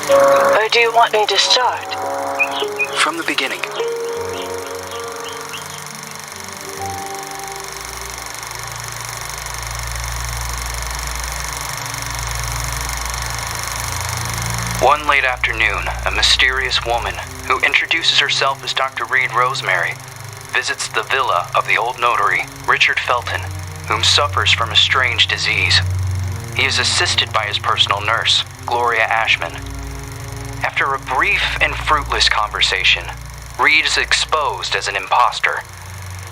Or do you want me to start? From the beginning. One late afternoon, a mysterious woman, who introduces herself as Dr. Reed Rosemary, visits the villa of the old notary, Richard Felton, whom suffers from a strange disease. He is assisted by his personal nurse, Gloria Ashman. After a brief and fruitless conversation, Reed is exposed as an imposter.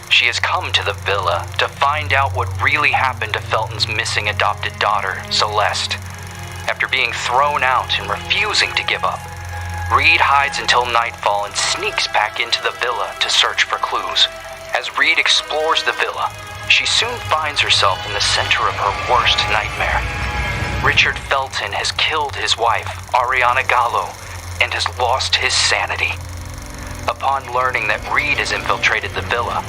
She has come to the villa to find out what really happened to Felton's missing adopted daughter, Celeste. After being thrown out and refusing to give up, Reed hides until nightfall and sneaks back into the villa to search for clues. As Reed explores the villa, she soon finds herself in the center of her worst nightmare. Richard Felton has killed his wife, Ariana Gallo, and has lost his sanity. Upon learning that Reed has infiltrated the villa,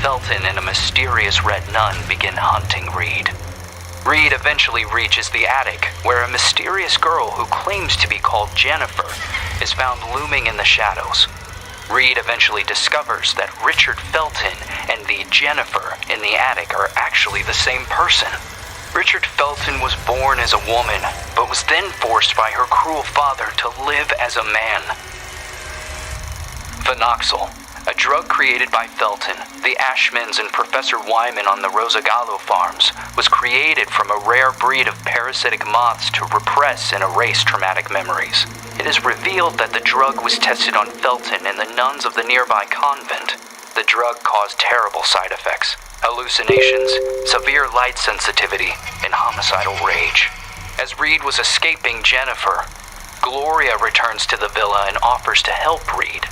Felton and a mysterious red nun begin hunting Reed. Reed eventually reaches the attic, where a mysterious girl who claims to be called Jennifer is found looming in the shadows. Reed eventually discovers that Richard Felton and the Jennifer in the attic are actually the same person. Richard Felton was born as a woman, but was then forced by her cruel father to live as a man. Phenoxyl, a drug created by Felton, the Ashmans, and Professor Wyman on the Rosagallo farms, was created from a rare breed of parasitic moths to repress and erase traumatic memories. It is revealed that the drug was tested on Felton and the nuns of the nearby convent. The drug caused terrible side effects: hallucinations, severe light sensitivity, and homicidal rage. As Reed was escaping Jennifer, Gloria returns to the villa and offers to help Reed.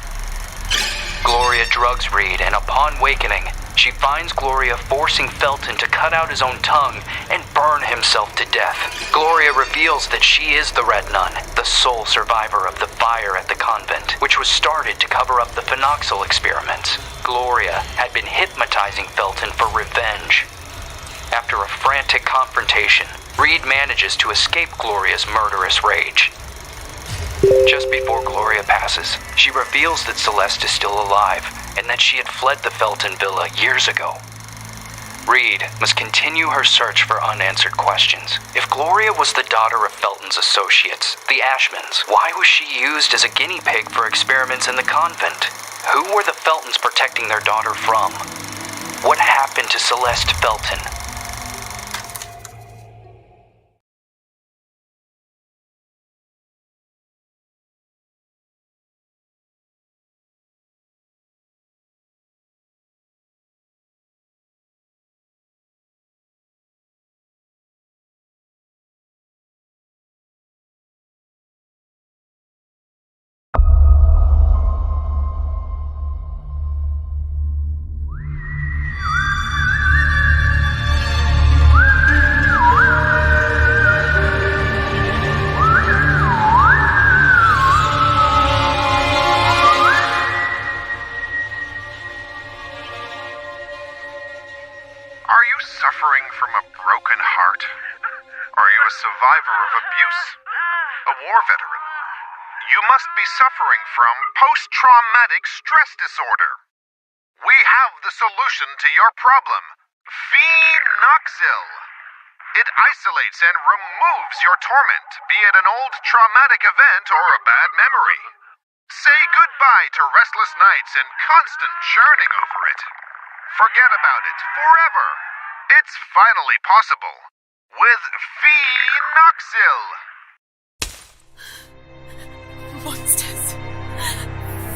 Gloria drugs Reed, and upon wakening, she finds Gloria forcing Felton to cut out his own tongue and burn himself to death. Gloria reveals that she is the Red Nun, the sole survivor of the fire at the convent, which was started to cover up the phenoxyl experiments. Gloria had been hypnotizing Felton for revenge. After a frantic confrontation, Reed manages to escape Gloria's murderous rage. Just before Gloria passes, she reveals that Celeste is still alive and that she had fled the Felton villa years ago. Reed must continue her search for unanswered questions. If Gloria was the daughter of Felton's associates, the Ashmans, why was she used as a guinea pig for experiments in the convent? Who were the Feltons protecting their daughter from? What happened to Celeste Felton? Suffering from post-traumatic stress disorder. We have the solution to your problem, Phenoxyl. It isolates and removes your torment, be it an old traumatic event or a bad memory. Say goodbye to restless nights and constant churning over it. Forget about it forever. It's finally possible with Phenoxyl. Monsters.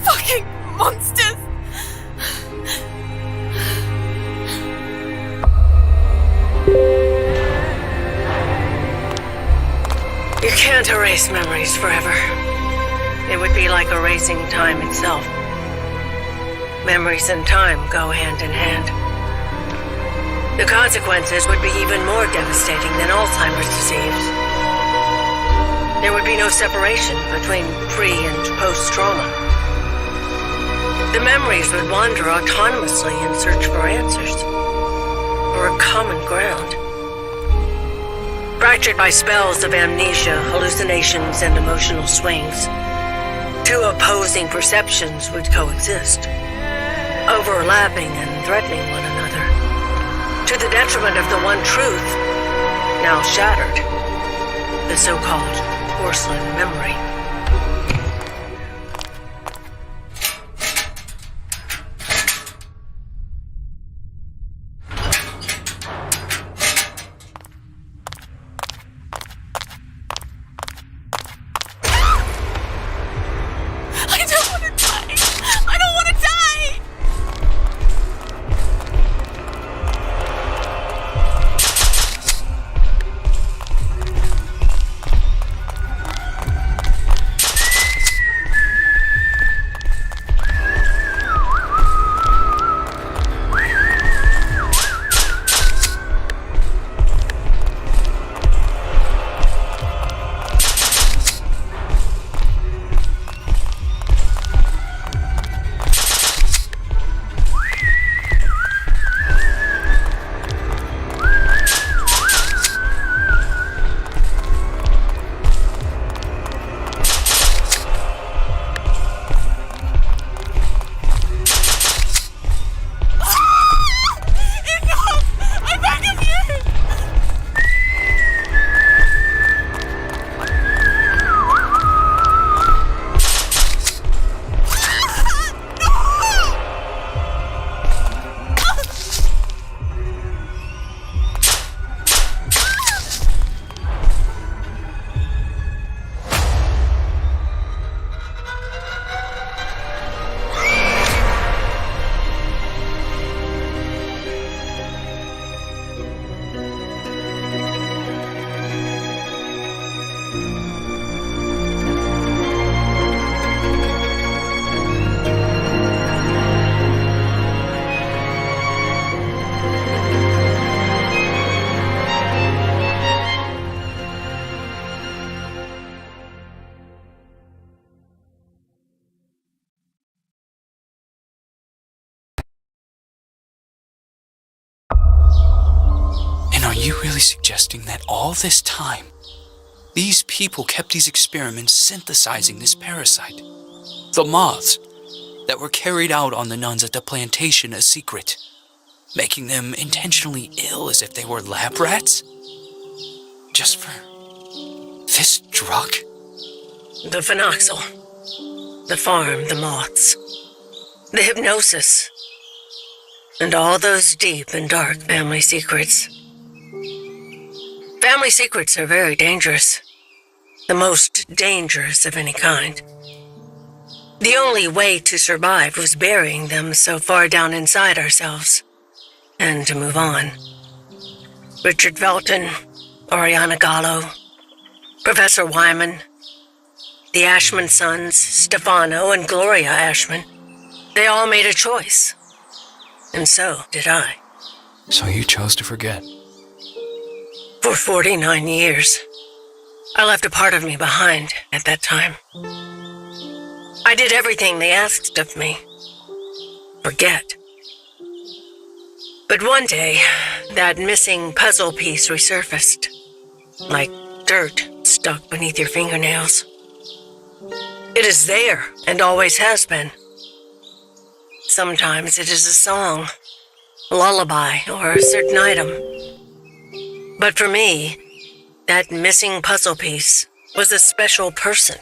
Fucking monsters! You can't erase memories forever. It would be like erasing time itself. Memories and time go hand in hand. The consequences would be even more devastating than Alzheimer's disease. There would be no separation between pre- and post-trauma. The memories would wander autonomously in search for answers, or a common ground. Fractured by spells of amnesia, hallucinations, and emotional swings, two opposing perceptions would coexist, overlapping and threatening one another, to the detriment of the one truth, now shattered, the so-called porcelain memory. I don't want to die! I don't want to die! Are you really suggesting that all this time, these people kept these experiments synthesizing this parasite? The moths that were carried out on the nuns at the plantation a secret, making them intentionally ill as if they were lab rats? Just for this drug? The phenoxyl, the farm, the moths, the hypnosis, and all those deep and dark family secrets. Family secrets are very dangerous. The most dangerous of any kind. The only way to survive was burying them so far down inside ourselves, and to move on. Richard Felton, Oriana Gallo, Professor Wyman, the Ashman sons, Stefano and Gloria Ashman, they all made a choice. And so did I. So you chose to forget? For 49 years, I left a part of me behind at that time. I did everything they asked of me. Forget. But one day, that missing puzzle piece resurfaced, like dirt stuck beneath your fingernails. It is there, and always has been. Sometimes it is a song, a lullaby, or a certain item. But for me, that missing puzzle piece was a special person.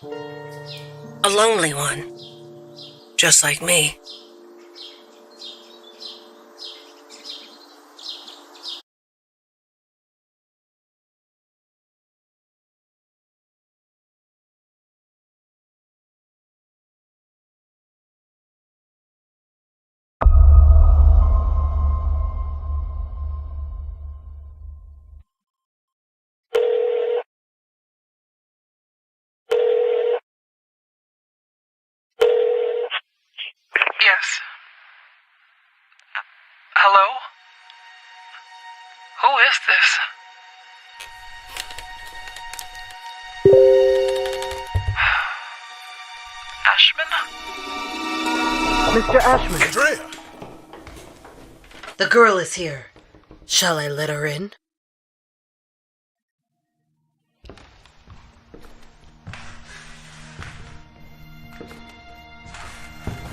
A lonely one, just like me. Yes. Hello? Who is this? Ashman? Mr. Ashman, Andrea! the girl is here. Shall I let her in?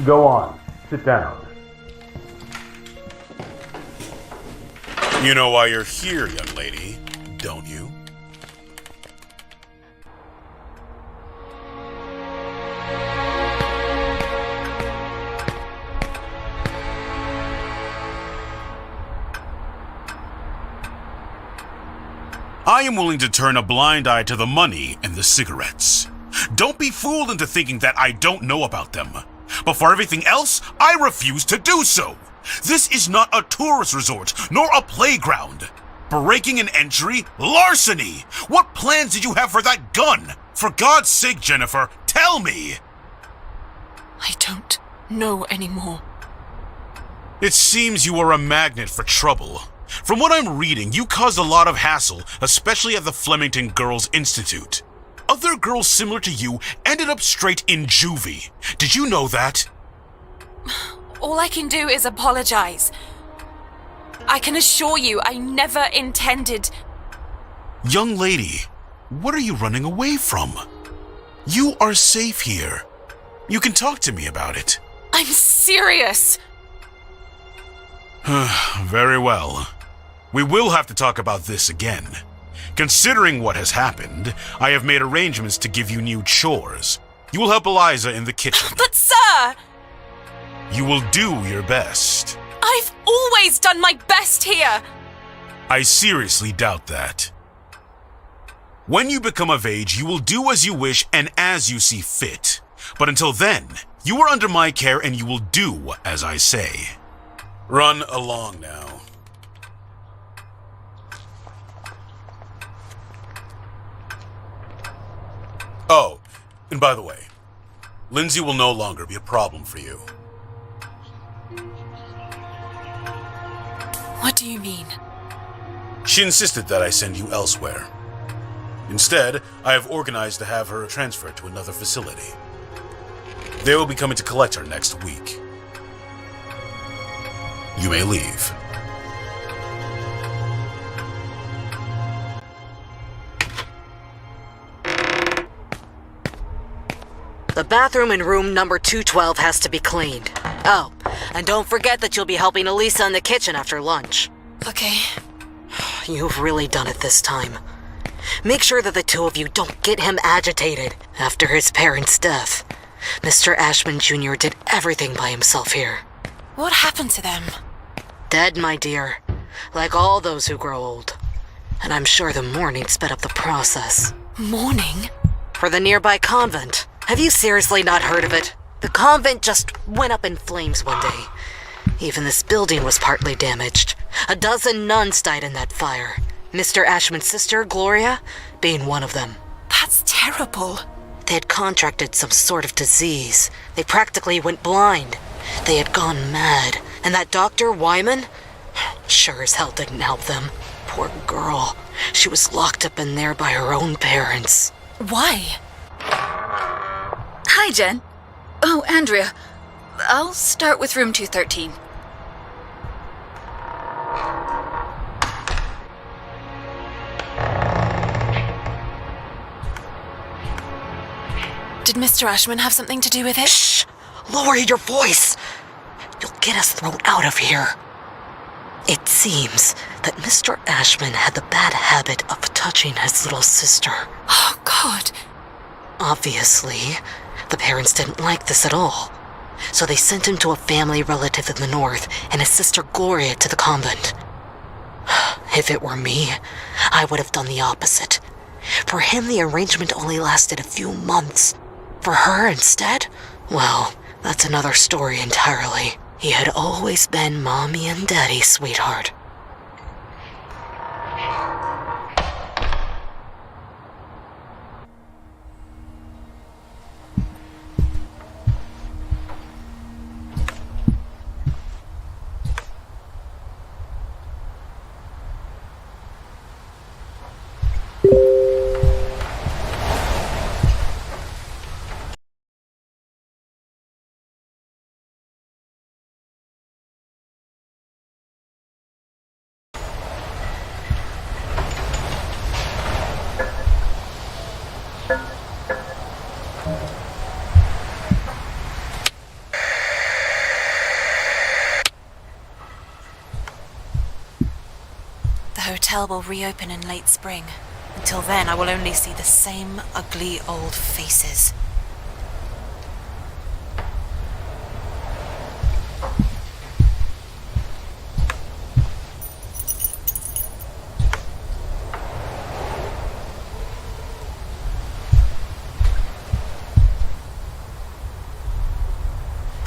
Go on. Sit down. You know why you're here, young lady, don't you? I am willing to turn a blind eye to the money and the cigarettes. Don't be fooled into thinking that I don't know about them. But for everything else, I refuse to do so. This is not a tourist resort, nor a playground. Breaking an entry? Larceny! What plans did you have for that gun? For God's sake, Jennifer, tell me! I don't know anymore. It seems you are a magnet for trouble. From what I'm reading, you caused a lot of hassle, especially at the Flemington Girls Institute. Other girls similar to you ended up straight in juvie. Did you know that? All I can do is apologize. I can assure you I never intended... Young lady, what are you running away from? You are safe here. You can talk to me about it. I'm serious! Very well. We will have to talk about this again. Considering what has happened, I have made arrangements to give you new chores. You will help Eliza in the kitchen. But sir! You will do your best. I've always done my best here! I seriously doubt that. When you become of age, you will do as you wish and as you see fit. But until then, you are under my care and you will do as I say. Run along now. Oh, and by the way, Lindsay will no longer be a problem for you. What do you mean? She insisted that I send you elsewhere. Instead, I have organized to have her transferred to another facility. They will be coming to collect her next week. You may leave. The bathroom in room number 212 has to be cleaned. Oh, and don't forget that you'll be helping Elisa in the kitchen after lunch. Okay. You've really done it this time. Make sure that the two of you don't get him agitated after his parents' death. Mr. Ashman Jr. did everything by himself here. What happened to them? Dead, my dear. Like all those who grow old. And I'm sure the mourning sped up the process. Mourning? For the nearby convent. Have you seriously not heard of it? The convent just went up in flames one day. Even this building was partly damaged. 12 nuns died in that fire. Mr. Ashman's sister, Gloria, being one of them. That's terrible. They had contracted some sort of disease. They practically went blind. They had gone mad. And that Dr. Wyman? Sure as hell didn't help them. Poor girl. She was locked up in there by her own parents. Why? Hi, Jen. Oh, Andrea. I'll start with room 213. Did Mr. Ashman have something to do with it? Shh! Lower your voice! You'll get us thrown out of here. It seems that Mr. Ashman had the bad habit of touching his little sister. Oh, God. Obviously, the parents didn't like this at all. So they sent him to a family relative in the north and his sister Gloria to the convent. If it were me, I would have done the opposite. For him, the arrangement only lasted a few months. For her, instead, well, that's another story entirely. He had always been Mommy and Daddy's sweetheart. hotel will reopen in late spring. Until then, I will only see the same ugly old faces.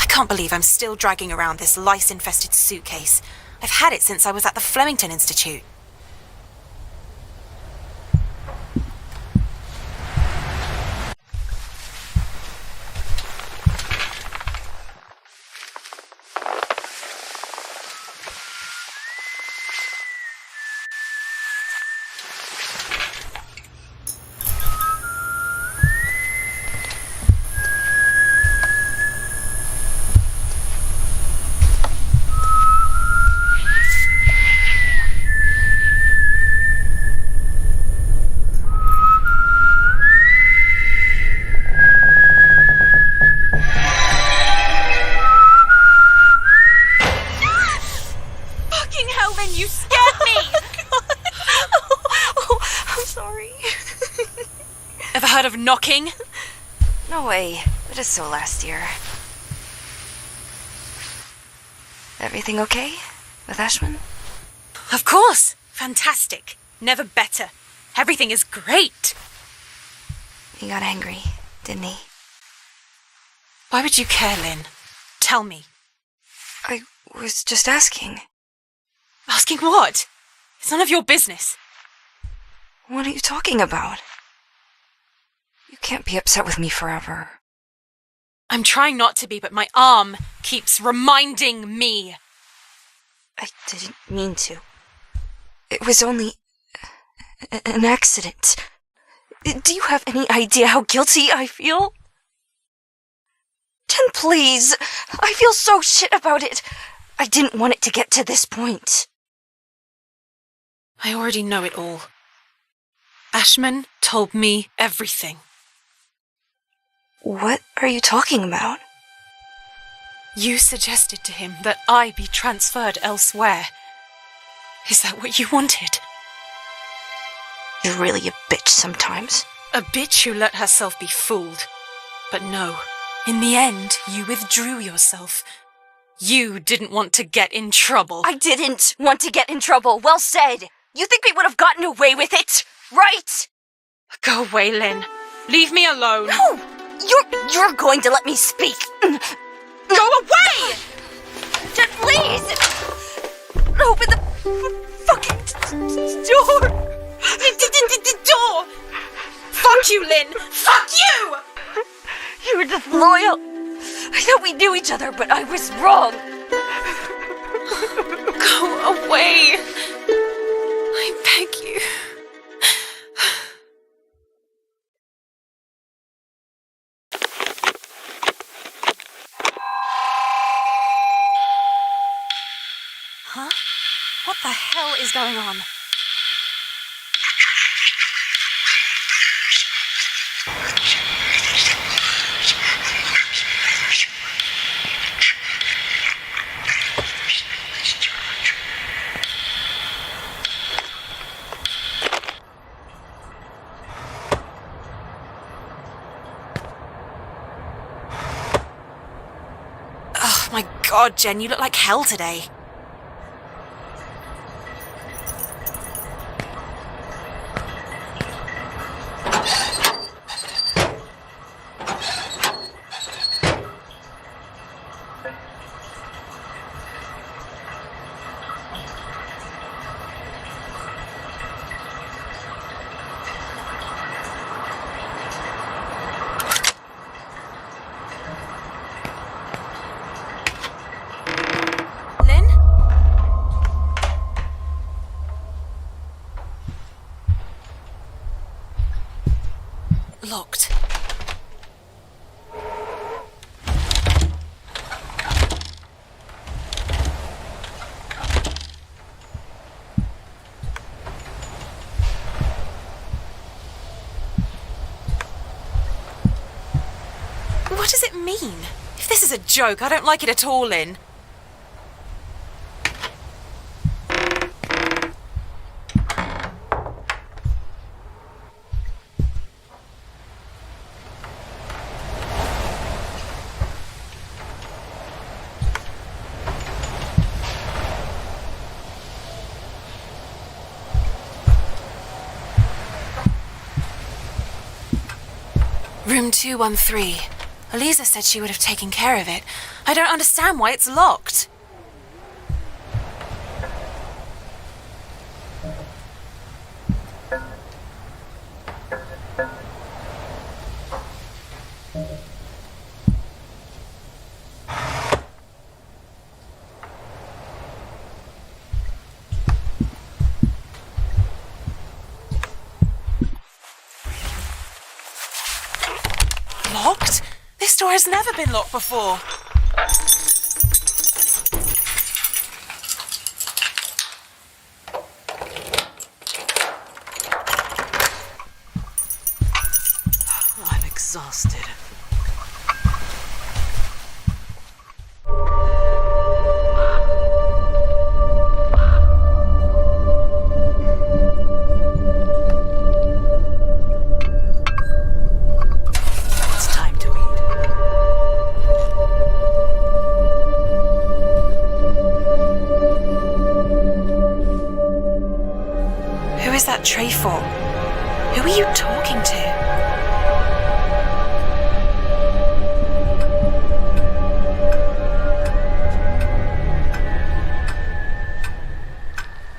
I can't believe I'm still dragging around this lice-infested suitcase. I've had it since I was at the Flemington Institute. You scared me! I'm sorry. Ever heard of knocking? No way. But it's so last year. Everything okay with Ashman? Of course! Fantastic. Never better. Everything is great. He got angry, didn't he? Why would you care, Lynn? Tell me. I was just asking. Asking what? It's none of your business. What are you talking about? You can't be upset with me forever. I'm trying not to be, but my arm keeps reminding me. I didn't mean to. It was only an accident. Do you have any idea how guilty I feel? Jen, please. I feel so shit about it. I didn't want it to get to this point. I already know it all. Ashman told me everything. What are you talking about? You suggested to him that I be transferred elsewhere. Is that what you wanted? You're really a bitch sometimes. A bitch who let herself be fooled. But no, in the end, you withdrew yourself. You didn't want to get in trouble. I didn't want to get in trouble. Well said. You think we would have gotten away with it, right? Go away, Lynn. Leave me alone. No! You're going to let me speak. Go away! Jen, please! Open the fucking door! The door! Fuck you, Lynn! Fuck you! You were disloyal. I thought we knew each other, but I was wrong. Go away. I beg you. Huh? What the hell is going on? Oh my god, Jen, you look like hell today. Locked. What does it mean? If this is a joke, I don't like it at all, Lynn. Room 213. Eliza said she would have taken care of it. I don't understand why it's locked. Locked? This door has never been locked before. I'm exhausted. It's time to eat. Who is that tray for? Who are you talking to?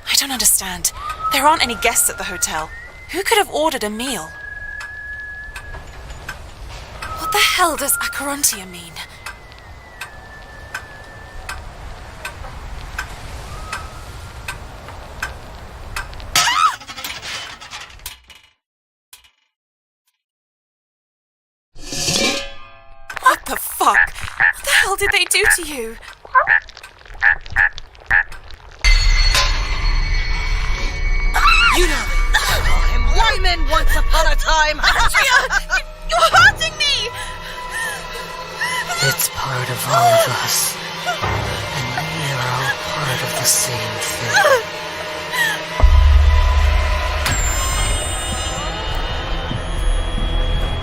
I don't understand. There aren't any guests at the hotel. Who could have ordered a meal? What the hell does Acherontia mean? What the fuck? What the hell did they do to you? You know me. I'm Wyman once upon a time. Andrea! You're hurting me! It's part of all of us. And we're all part of the same thing.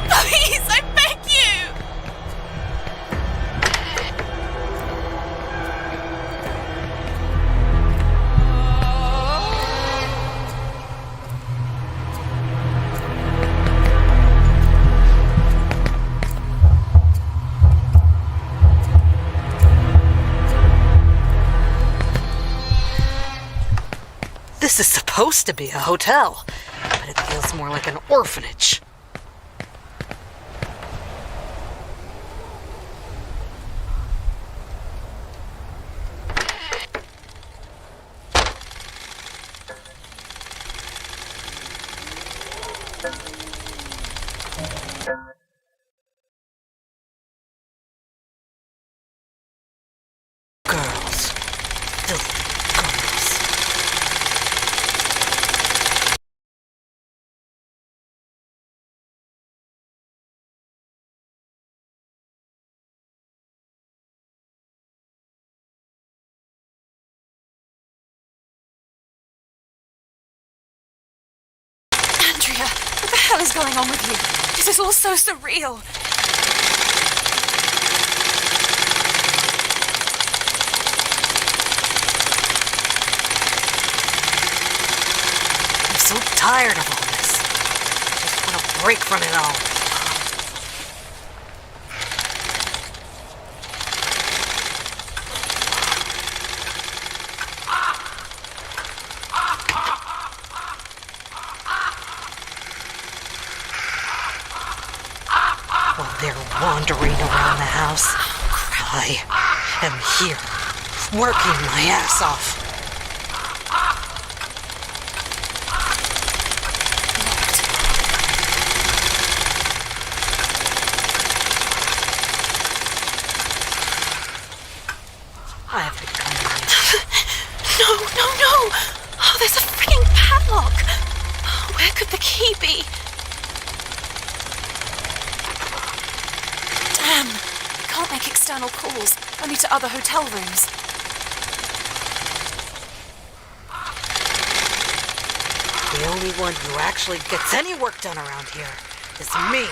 Please, I beg you! This is supposed to be a hotel, but it feels more like an orphanage. Girls. Filthy girls. Andrea, what the hell is going on with you? This is all so surreal. I'm so tired of all this. I just want a break from it all. While they're wandering around the house, I am here, working my ass off. I have been coming. No. Oh, there's a freaking padlock. Where could the key be? Damn. I can't make external calls, only to other hotel rooms. The only one who actually gets any work done around here is me.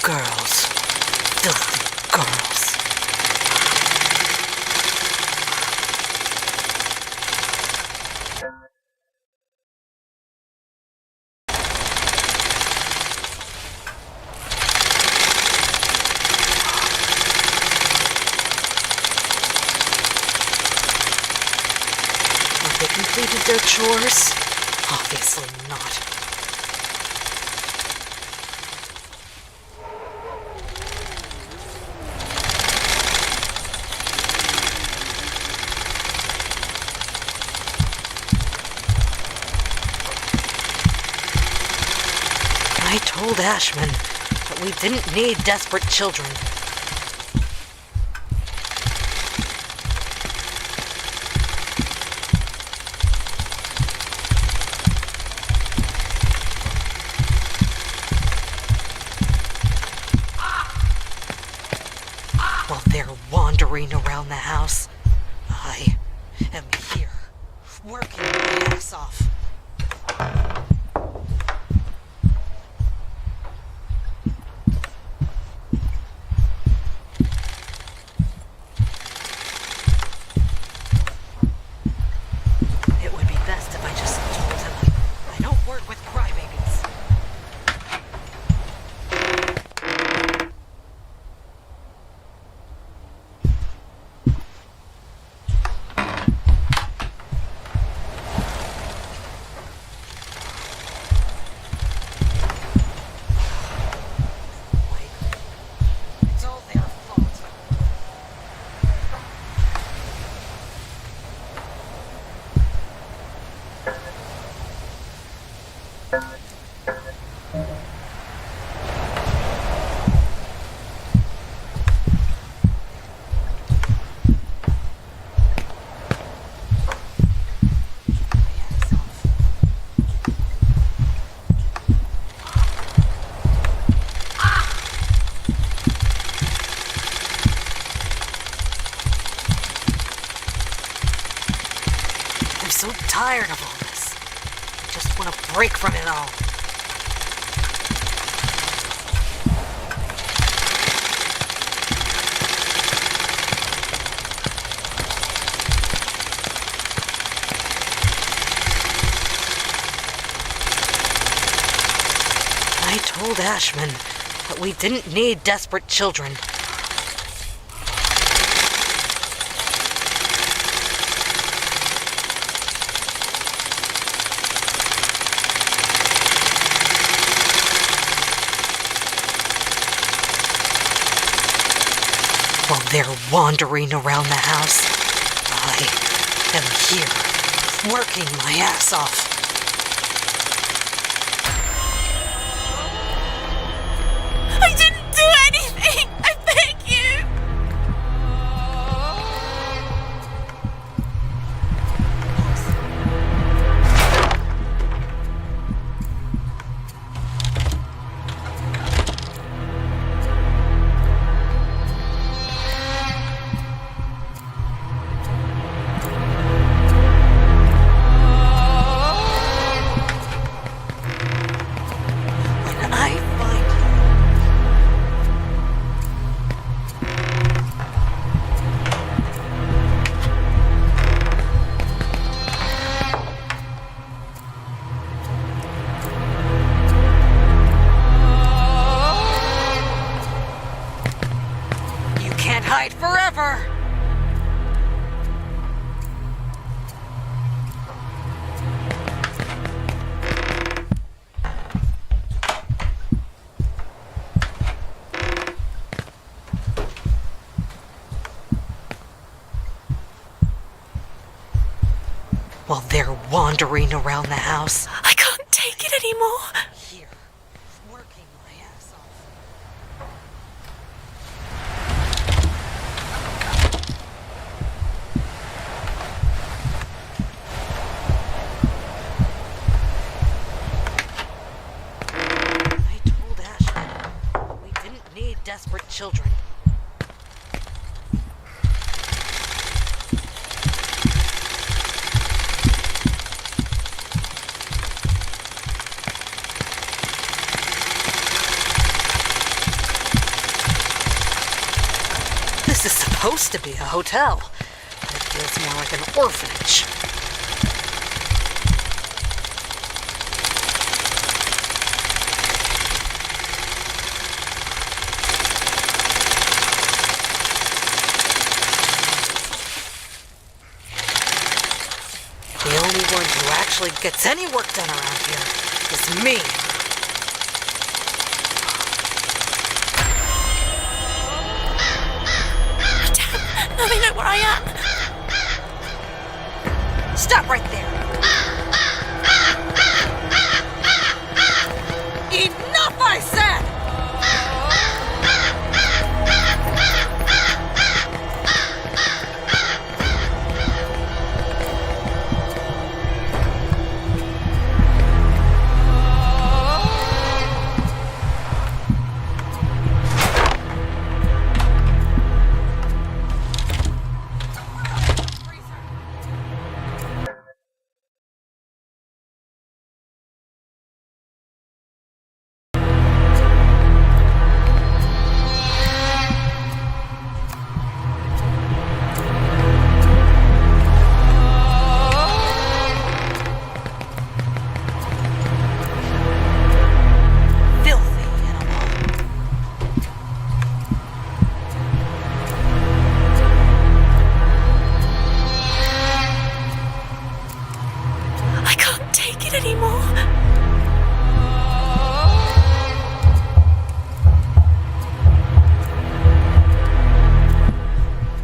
Girls. Filthy girls. Have they completed their chores? Obviously not. I told Ashman that we didn't need desperate children. While they're wandering around the house, I am here, working my ass off. It would be best if I just told him I don't work with crybabies. It's all their fault. I'm so tired of all this. I just want to break from it all. I told Ashman that we didn't need desperate children. While they're wandering around the house, I am here, working my ass off. I didn't do anything! I beg you! When I find you can't hide forever! While they're wandering around the house, I can't take it anymore. here, working my ass off. I told Ashman we didn't need desperate children. supposed to be a hotel. It feels more like an orphanage. The only one who actually gets any work done around here is me. Damn, now they know where I am. Stop right there! Enough, I said!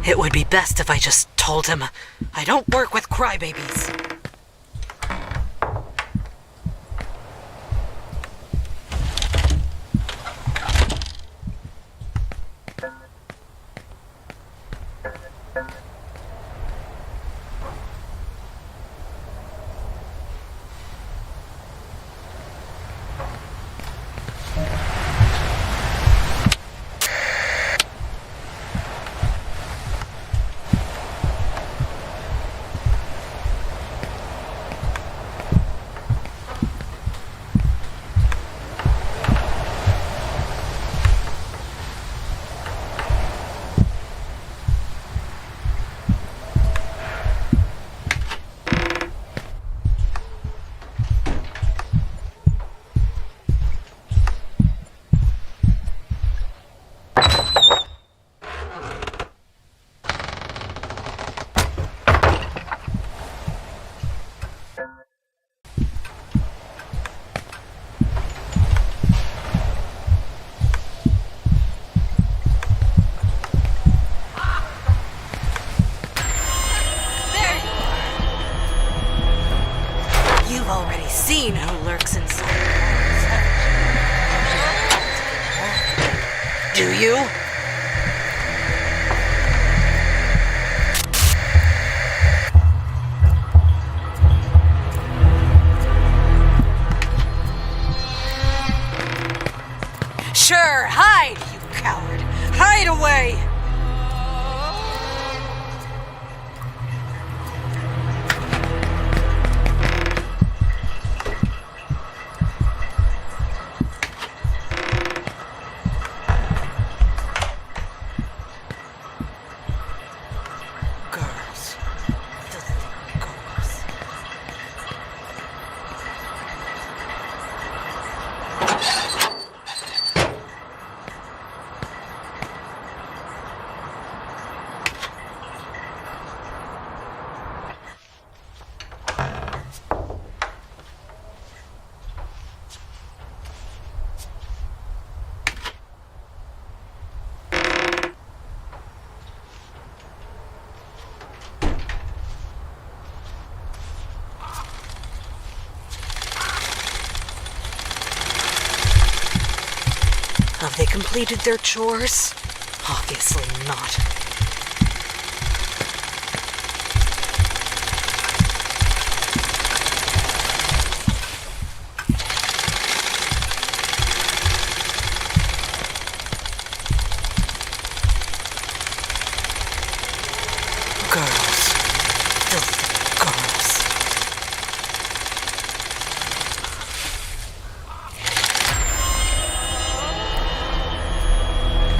It would be best if I just told him I don't work with crybabies. You've already seen who lurks inside the walls. Do you? Sure, hide, you coward! Hide away! Girls. Filthy girls. Have they completed their chores? Obviously not. Girls. Filthy girls.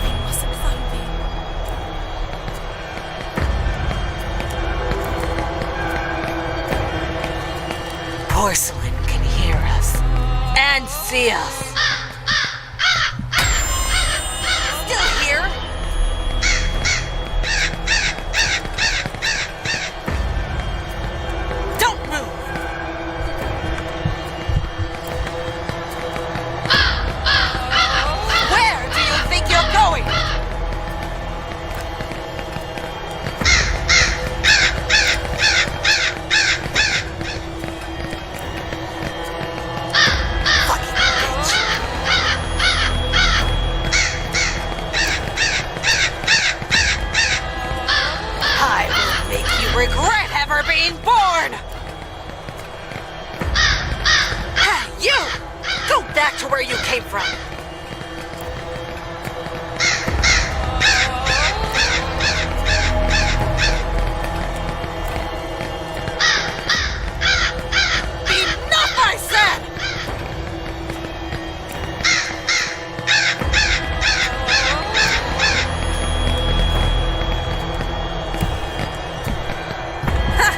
They mustn't find me. came from. Enough, I said! Ha!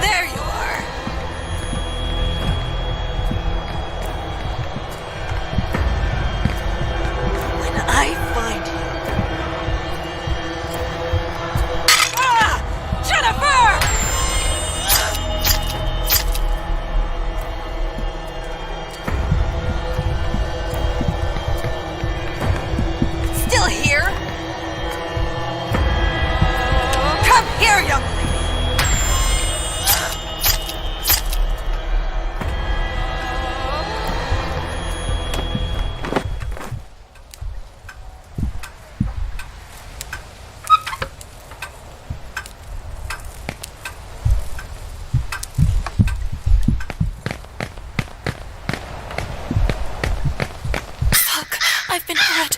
There you are! When I find you... Ah! Jennifer! Still here? Come here, young lady! Fuck, I've been hurt.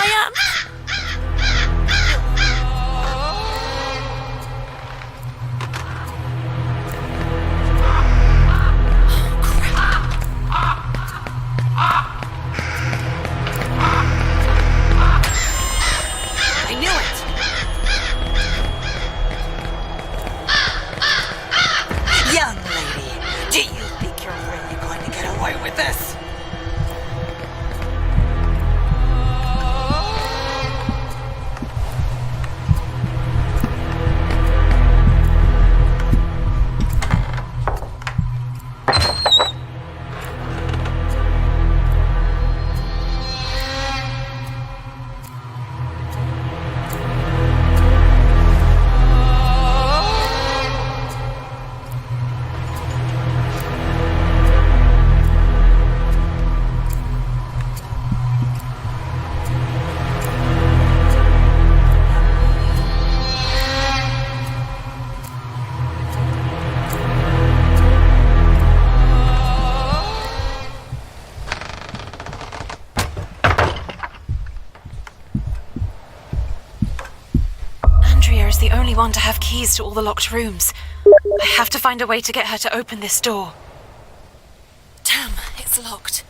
am. I knew it! Young lady, do you think you're really going to get away with this? Andrea is the only one to have keys to all the locked rooms. I have to find a way to get her to open this door. Damn, it's locked.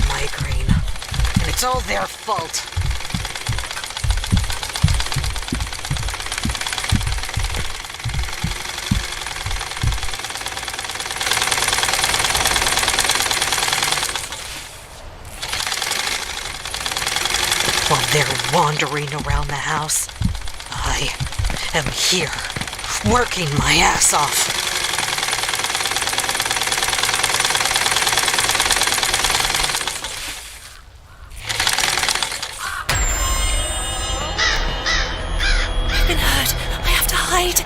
Migraine. And it's all their fault. While they're wandering around the house, I am here, working my ass off. I've been hurt. I have to hide.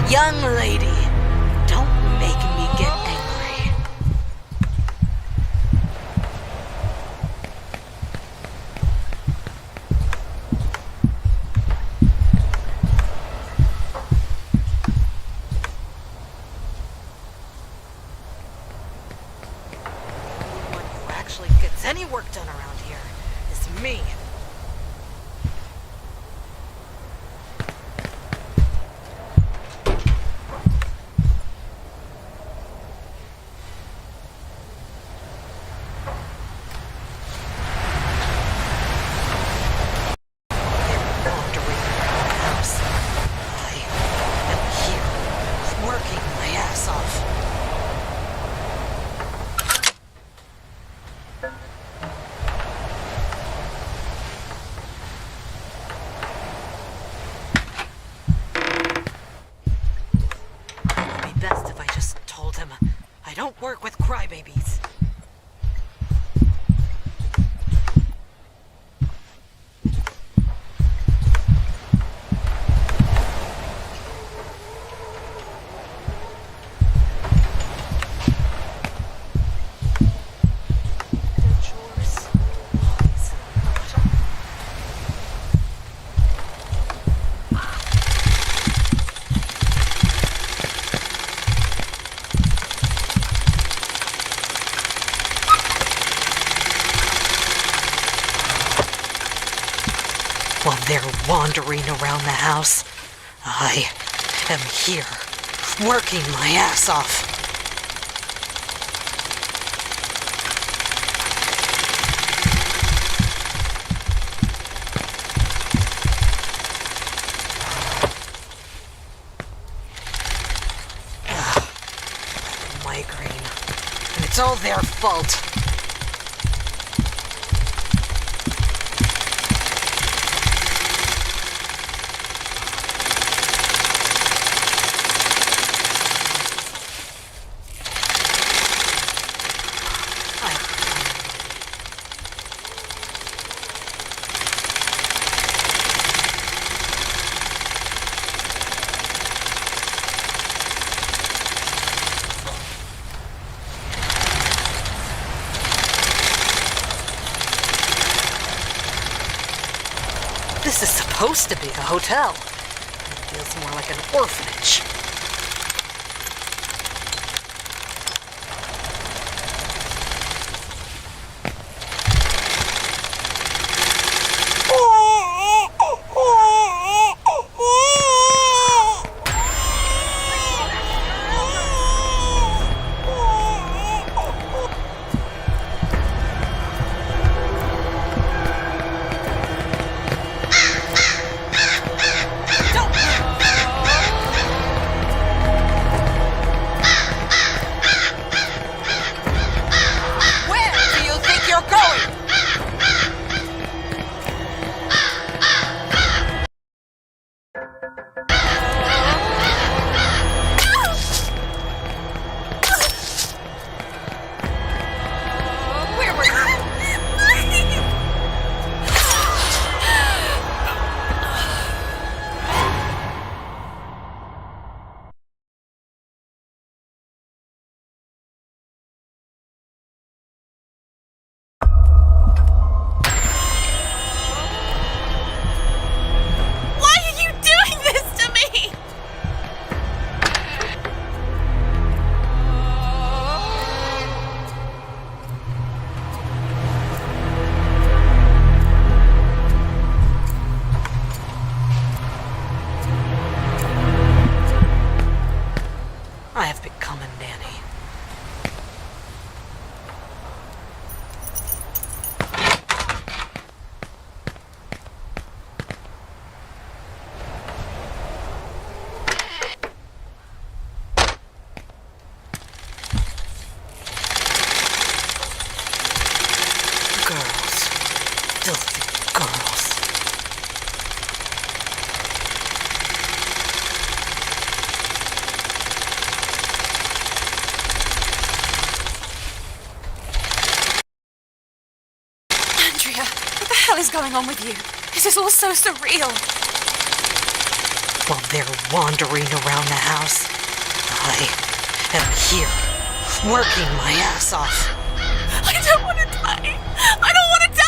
Young lady, don't make me get angry. The one who actually gets any work done around here is me. Best if I just told him I don't work with crybabies. While they're wandering around the house, I am here, working my ass off. migraine. And it's all their fault. This is supposed to be a hotel. It feels more like an orphanage. I have become a nanny. Girls. Filthy girls. What the hell is going on with you? This is all so surreal. While they're wandering around the house, I am here, working my ass off. I don't want to die. I don't want to die.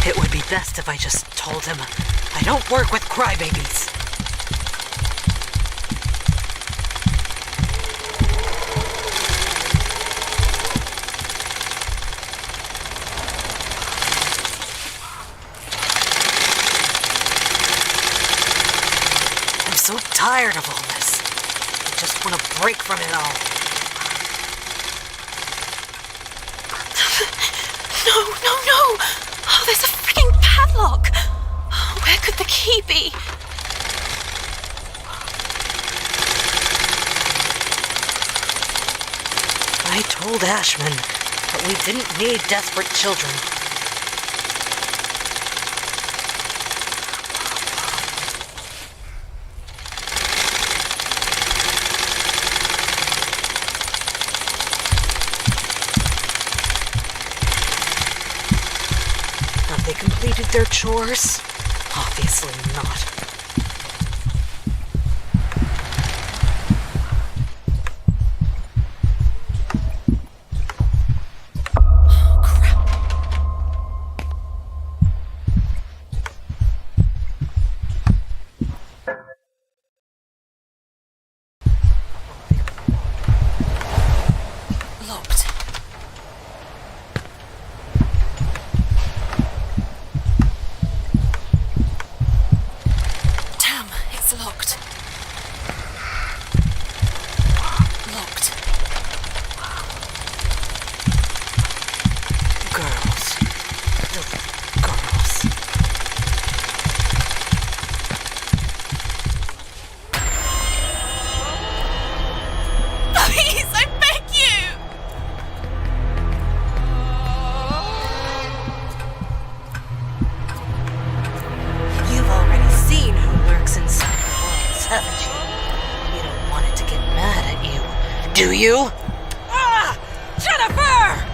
It would be best if I just told him I don't work with crybabies. I'm so tired of all this. I just want to break from it all. No. Oh, there's a freaking padlock. Where could the key be? I told Ashman that we didn't need desperate children. Have they completed their chores? Obviously not. haven't you? You don't want it to get mad at you, do you? Ah! Jennifer!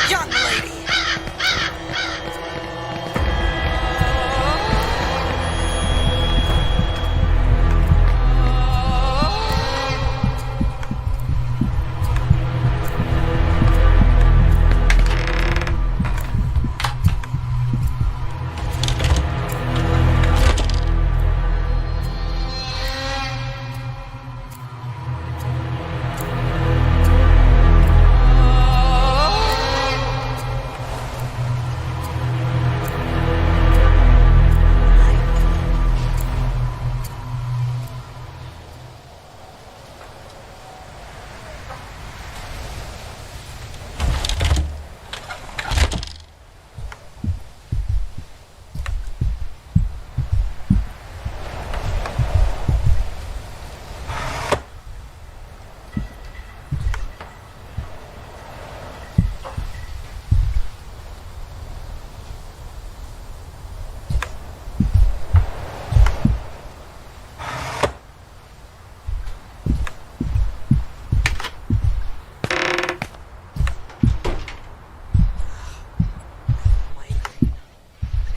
Young lady!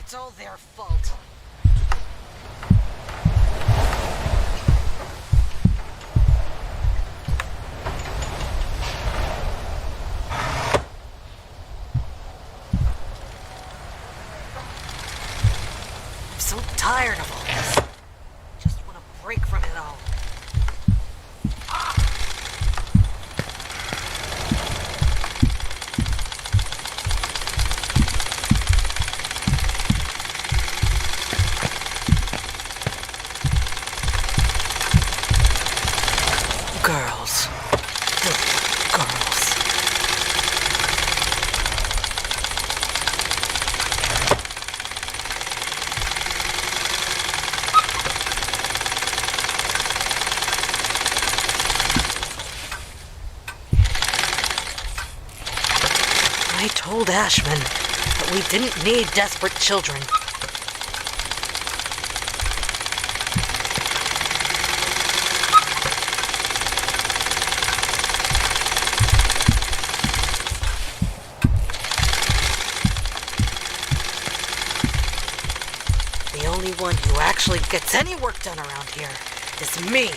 It's all their fault. I'm so tired of all this. Just want to break from it all. Girls. Girls. I told Ashman that we didn't need desperate children. The only one who actually gets any work done around here is me.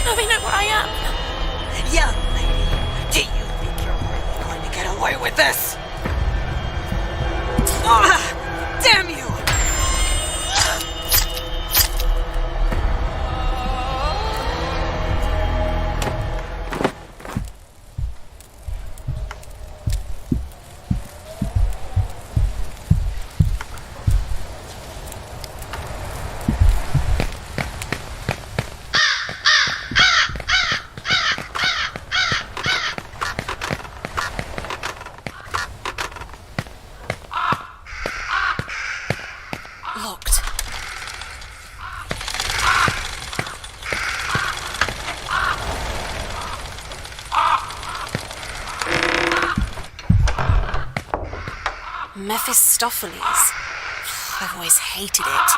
Now they know where I am. Young lady, do you think you're really going to get away with this? Ah, damn you! Locked. Mephistopheles. I've always hated it.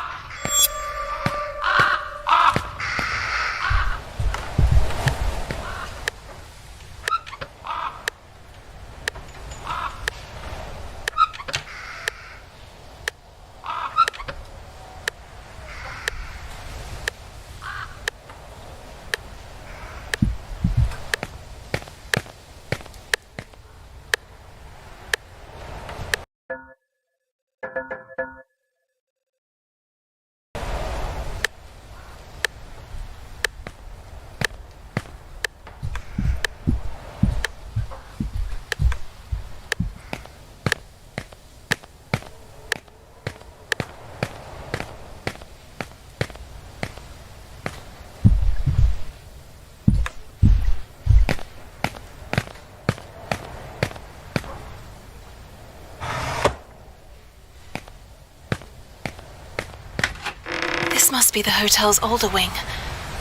be the hotel's older wing,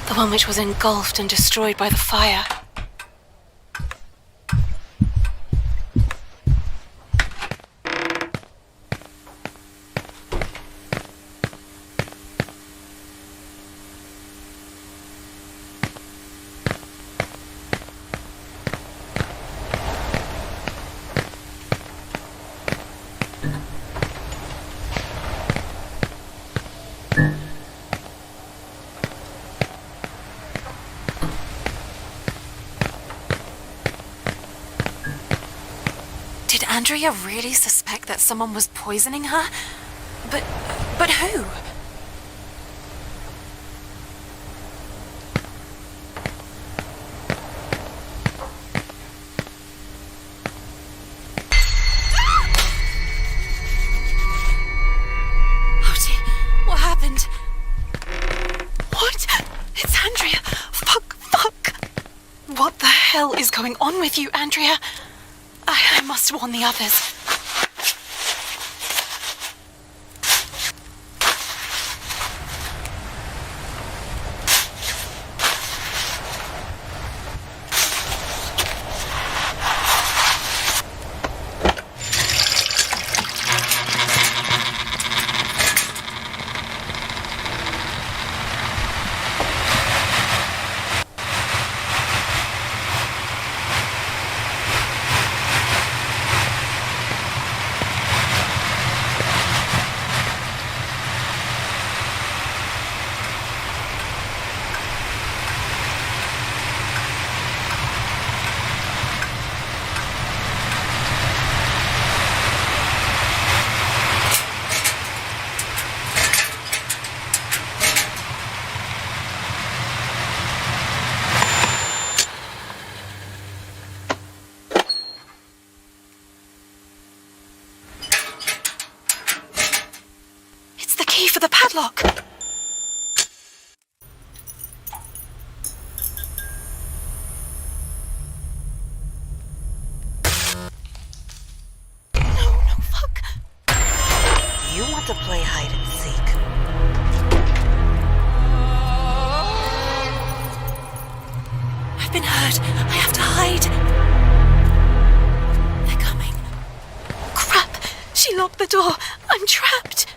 the one which was engulfed and destroyed by the fire. Did Andrea really suspect that someone was poisoning her? But who? Oh dear, what happened? What? It's Andrea. Fuck. What the hell is going on with you, Andrea? I must warn the others. For the padlock. No, fuck. You want to play hide and seek? I've been hurt. I have to hide. They're coming. Crap! She locked the door. I'm trapped.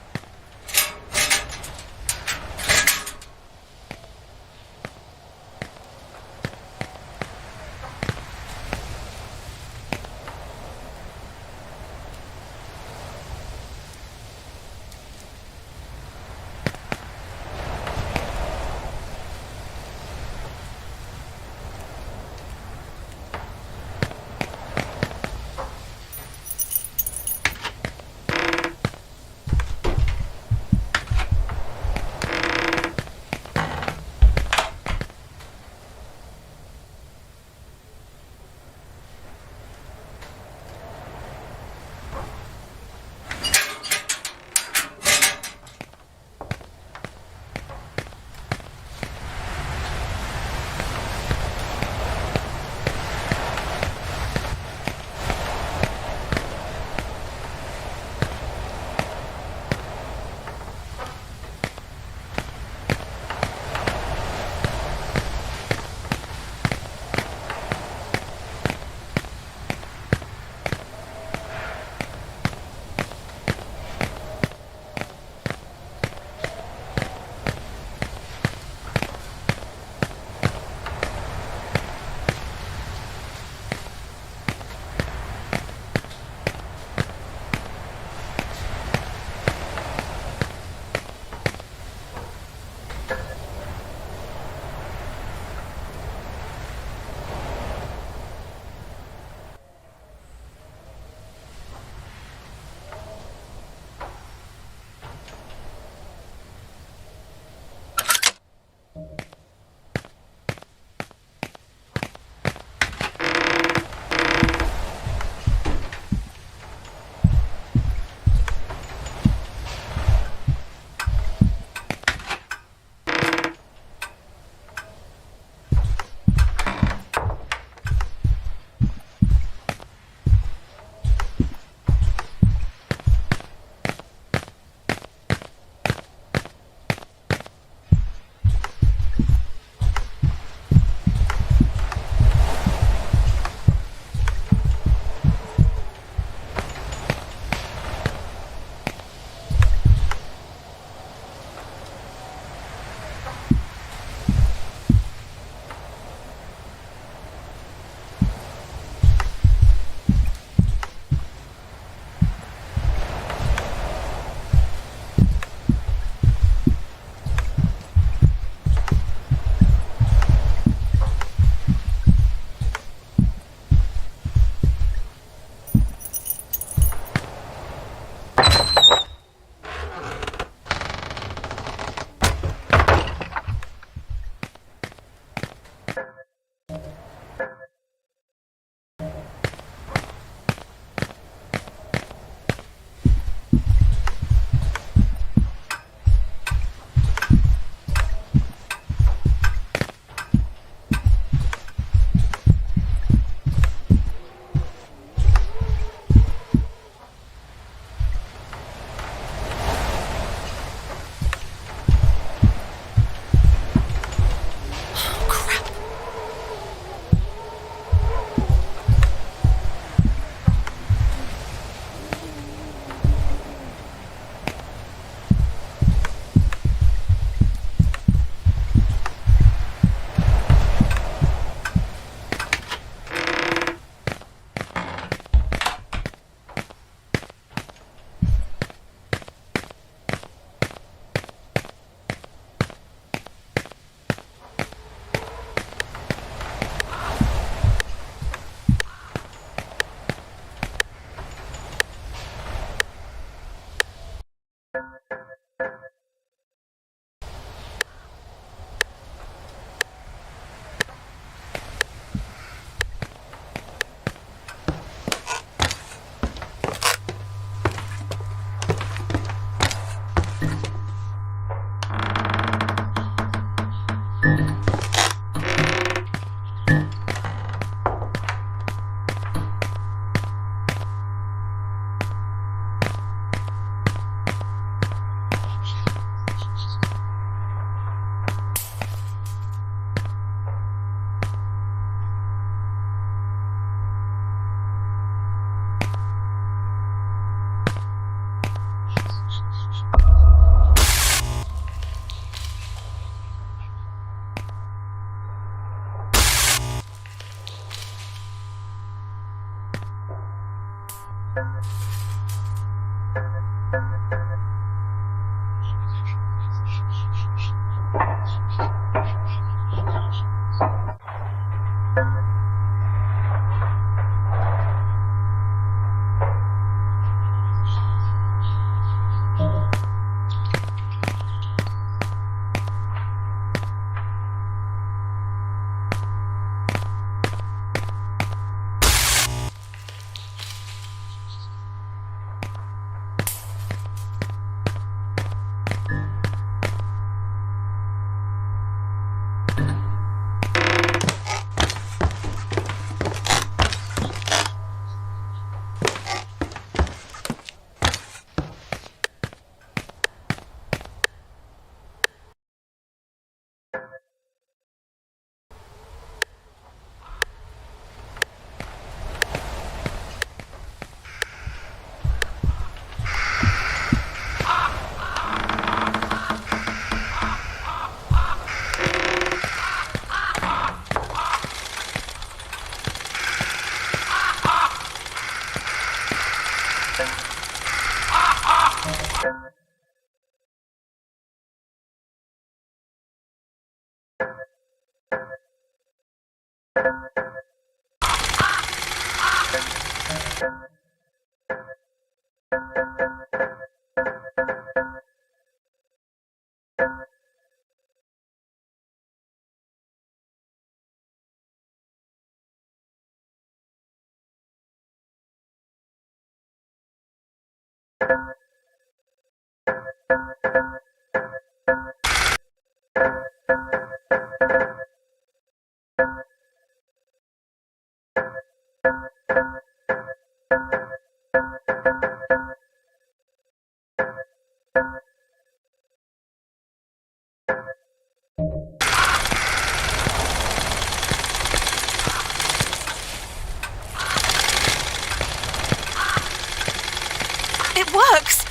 It works!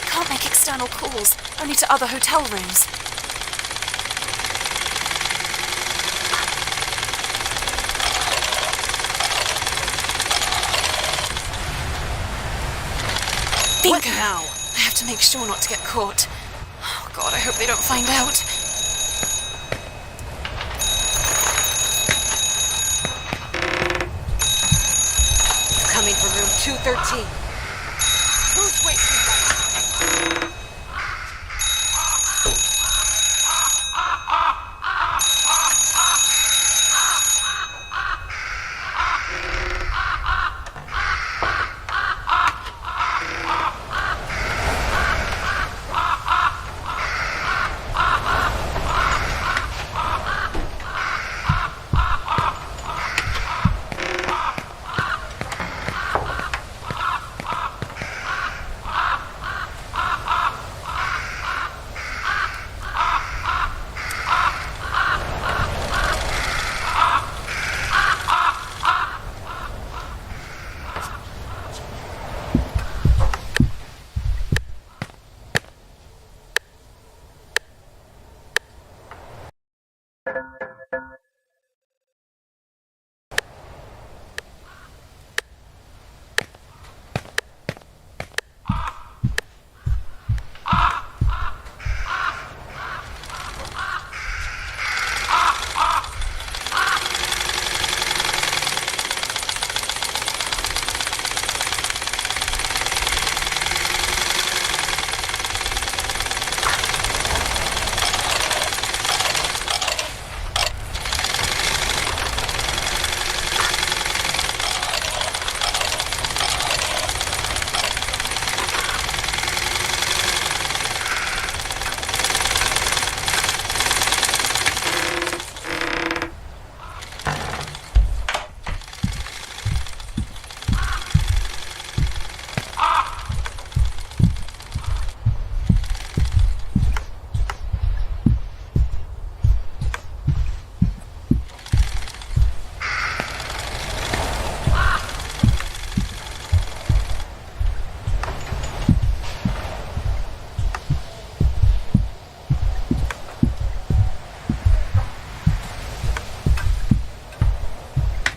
Can't make external calls, only to other hotel rooms. Bingo! What now? I have to make sure not to get caught. Oh God, I hope they don't find out. Coming from room 213. Who's wasting money?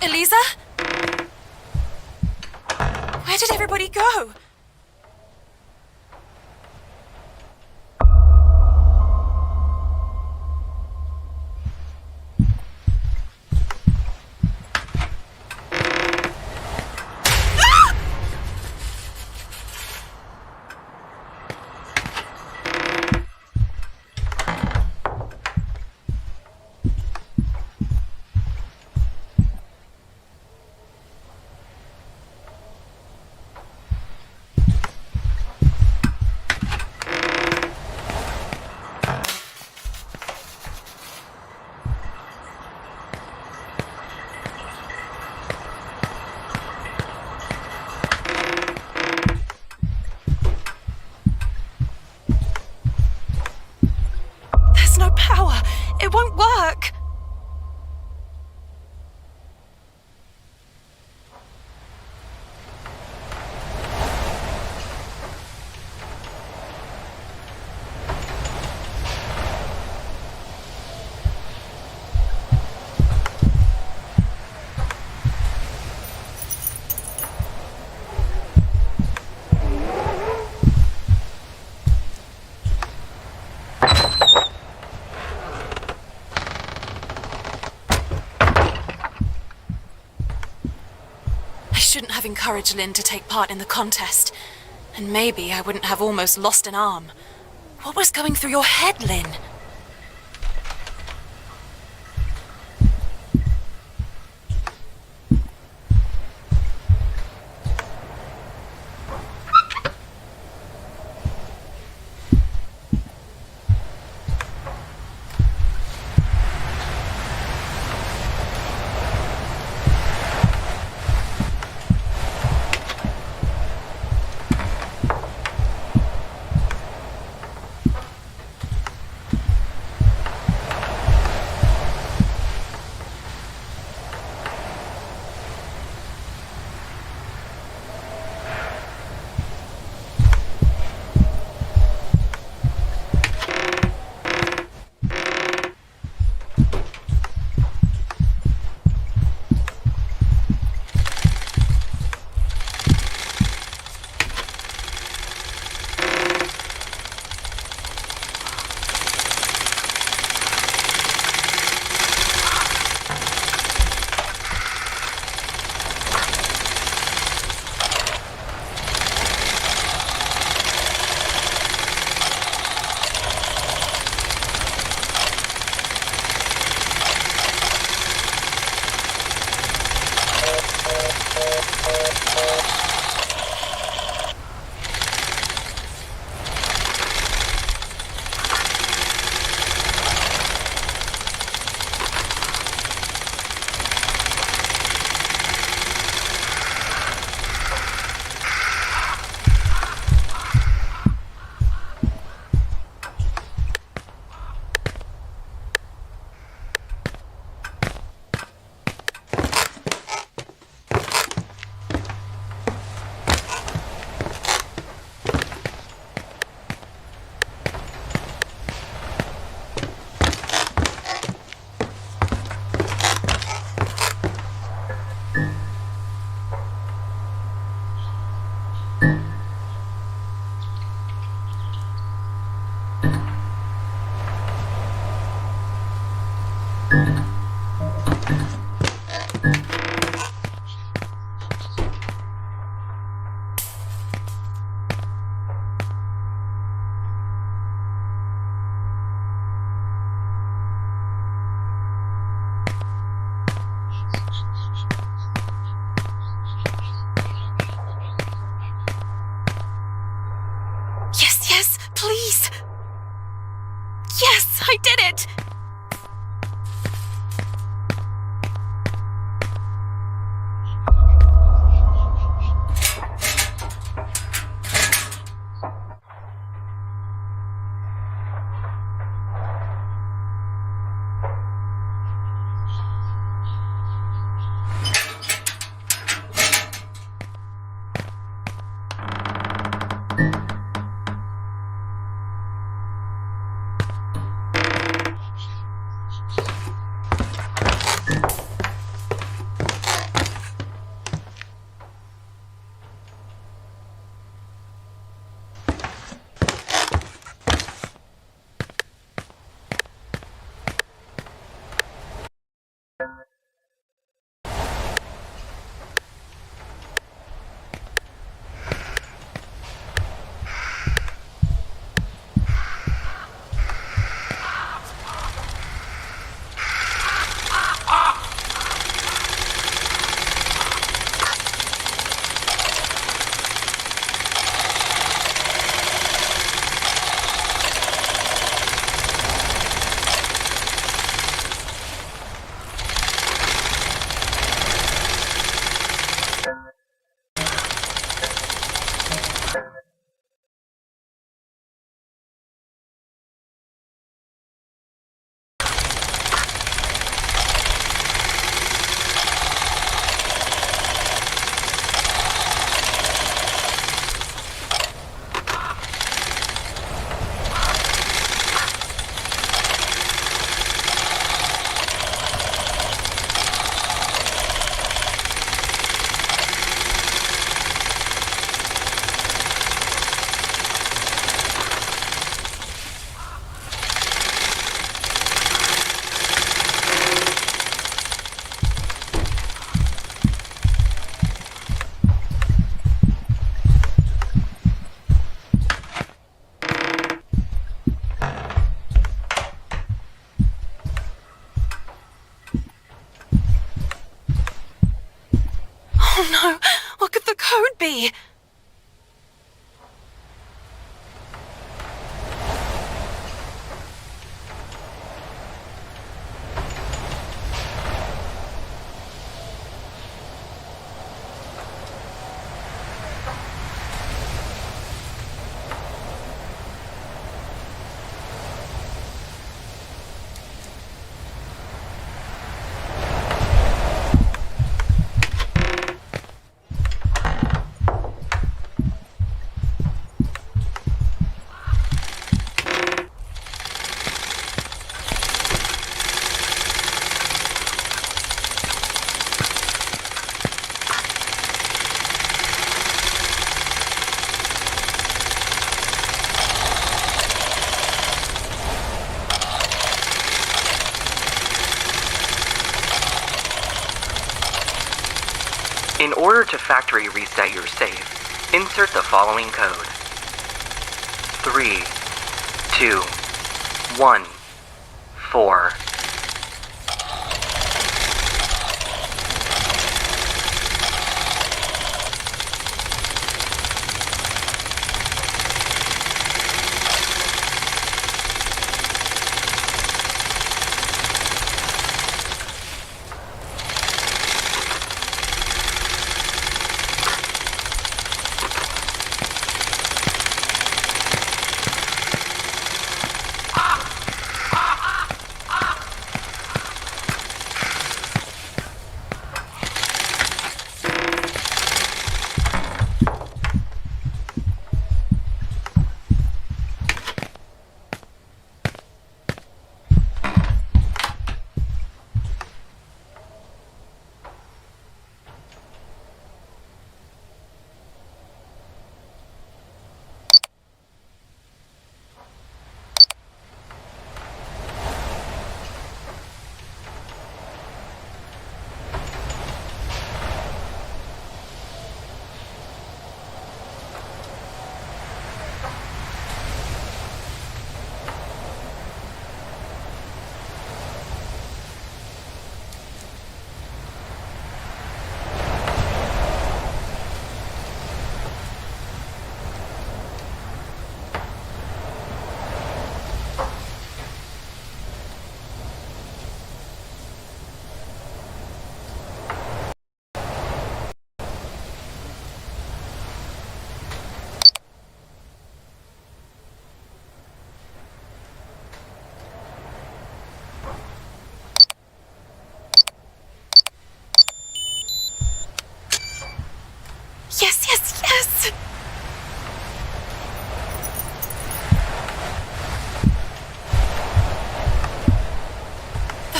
Eliza? Where did everybody go? No power. It won't work. I shouldn't have encouraged Lynn to take part in the contest. And maybe I wouldn't have almost lost an arm. What was going through your head, Lynn? Yes, please. Yes, I did it. Oh no, what could the code be? In order to factory reset your safe, insert the following code. 3, 2, 1, 4.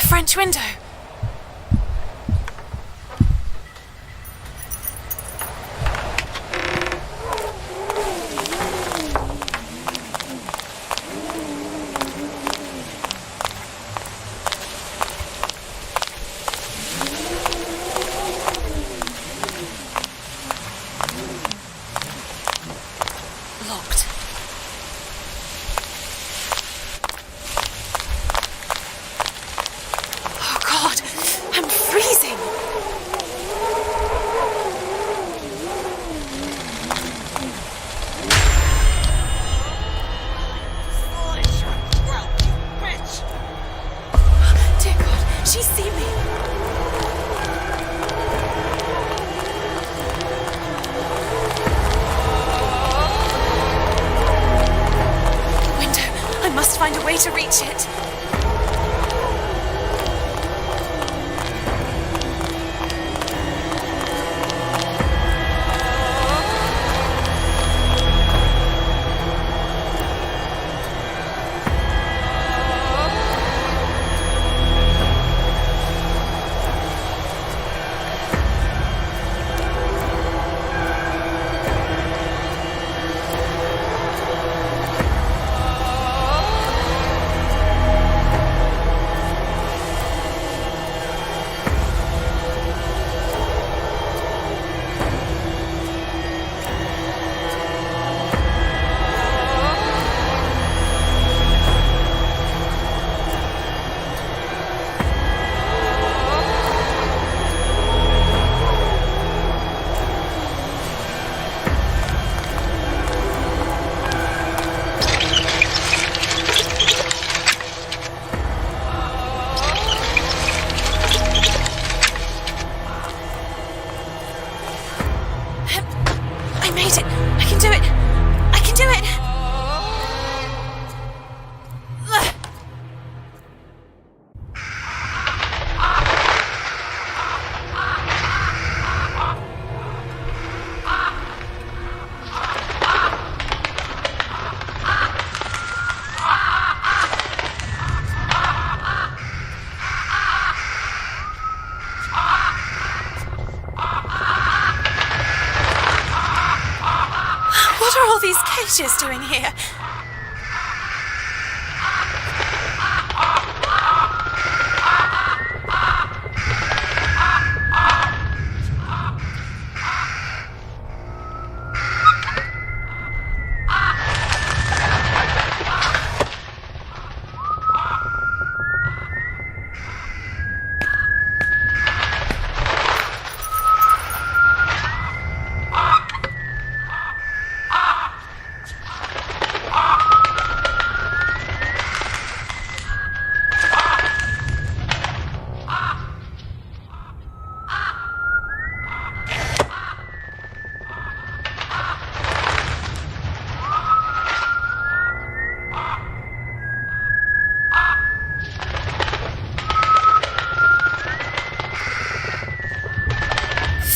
French window. Locked. Oh God, I'm freezing. Dear God, she's seen me. I must find a way to reach it. I made it! I can do it! I can do it! What are all these cages doing here?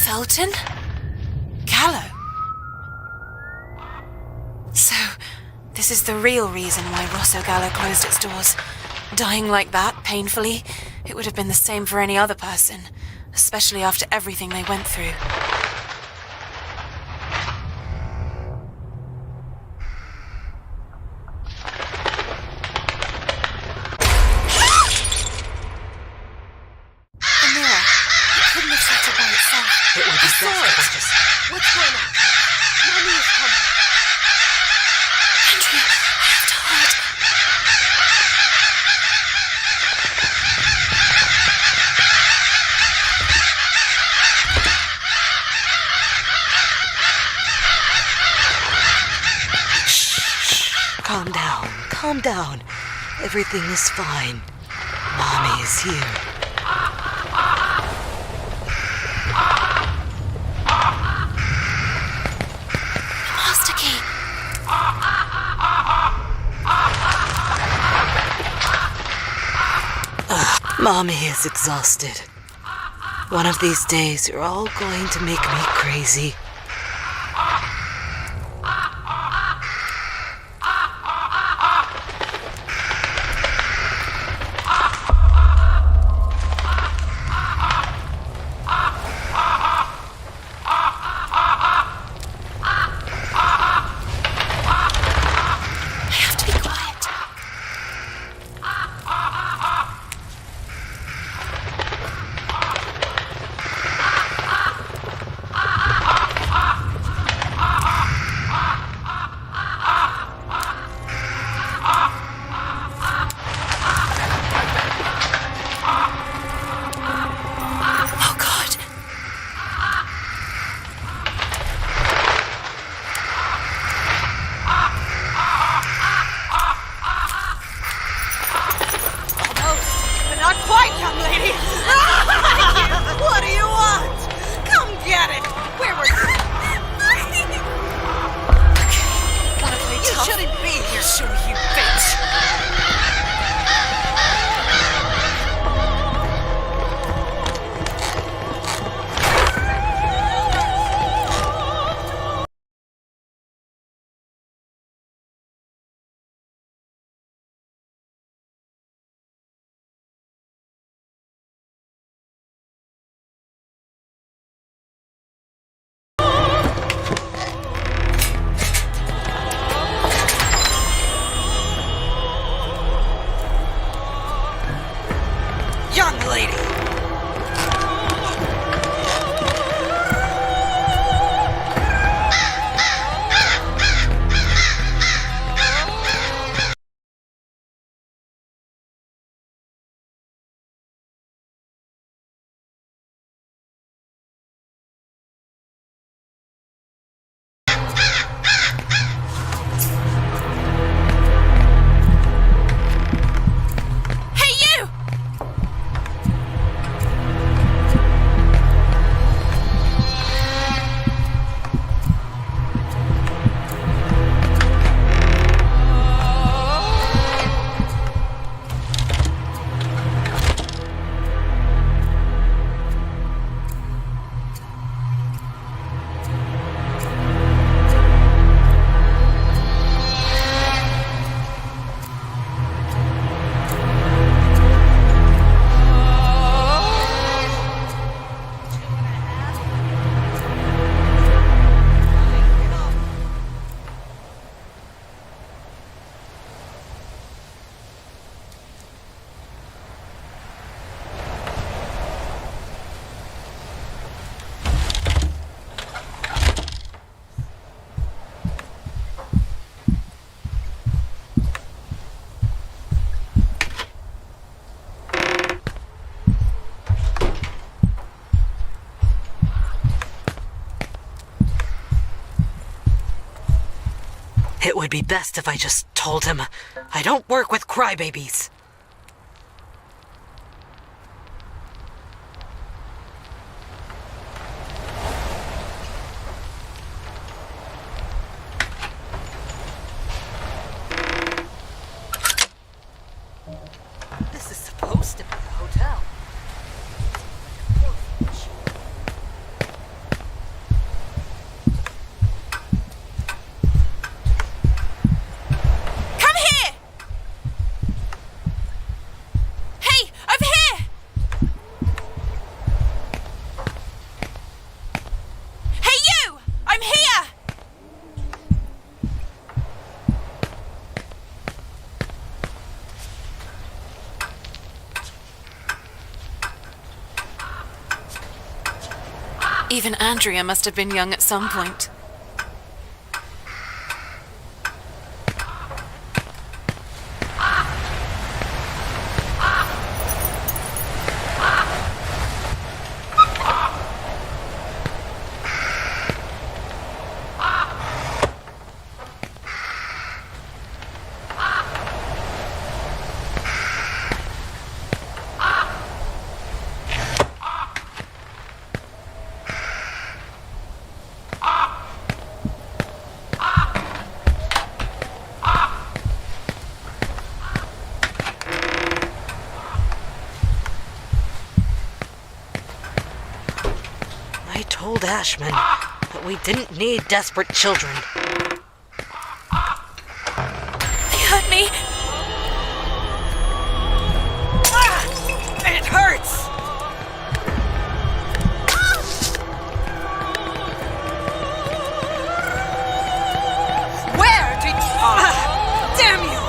Felton? Gallo? So, this is the real reason why Rosso Gallo closed its doors. Dying like that, painfully, it would have been the same for any other person, especially after everything they went through. The mirror. It couldn't have shattered by itself. It would be best if I just... What's going on? Mommy is coming. Andrea, I have to hide. Calm down, calm down. Everything is fine. Mommy is here. Master key. Mommy is exhausted. One of these days, you're all going to make me crazy. me! What do you want? Come get it! Where were you? Wanna play You tough? shouldn't be here. Show you, bitch! Young lady! Hey, you! It would be best if I just told him I don't work with crybabies. This is supposed to be a hotel. Come here! Hey, over here! Hey, you! I'm here! Even Andrea must have been young at some point. I told Ashman that we didn't need desperate children. They hurt me. It hurts! Where did you... damn you!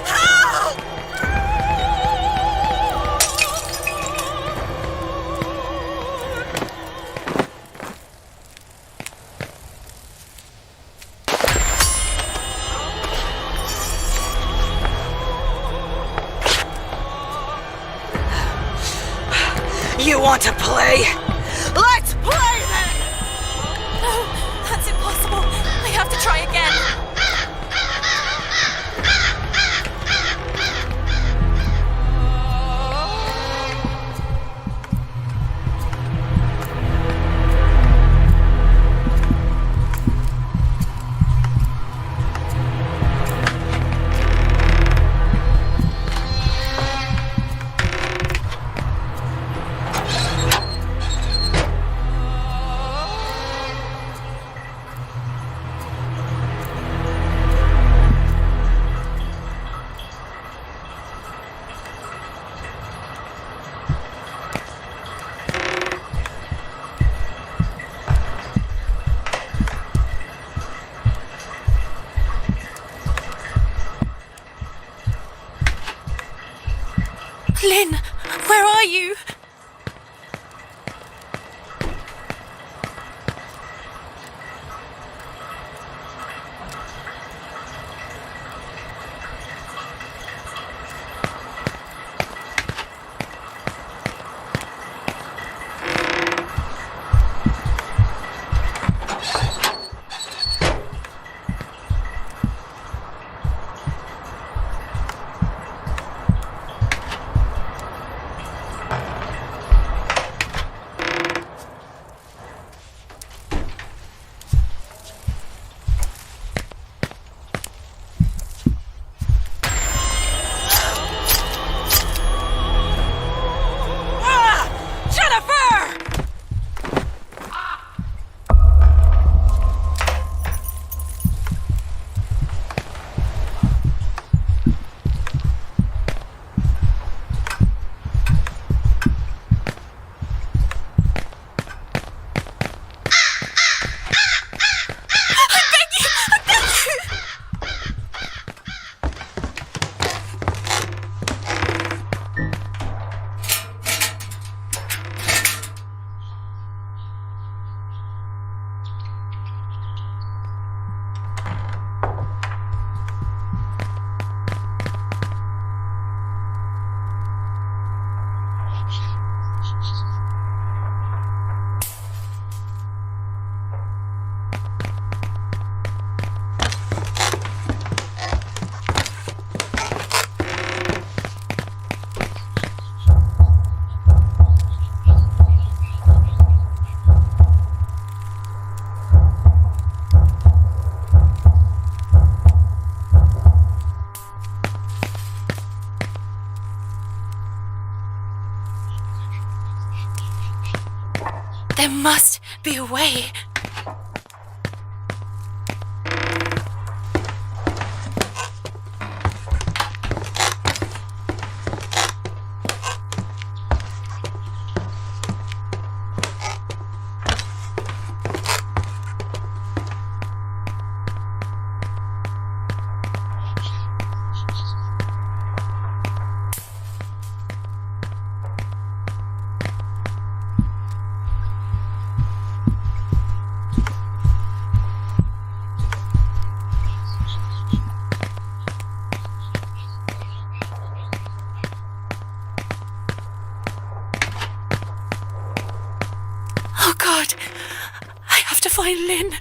Help! You want to play? Let's play then! No, that's impossible. I have to try again. Lynn, where are you? There must be a way. Oh God, I have to find Lynn.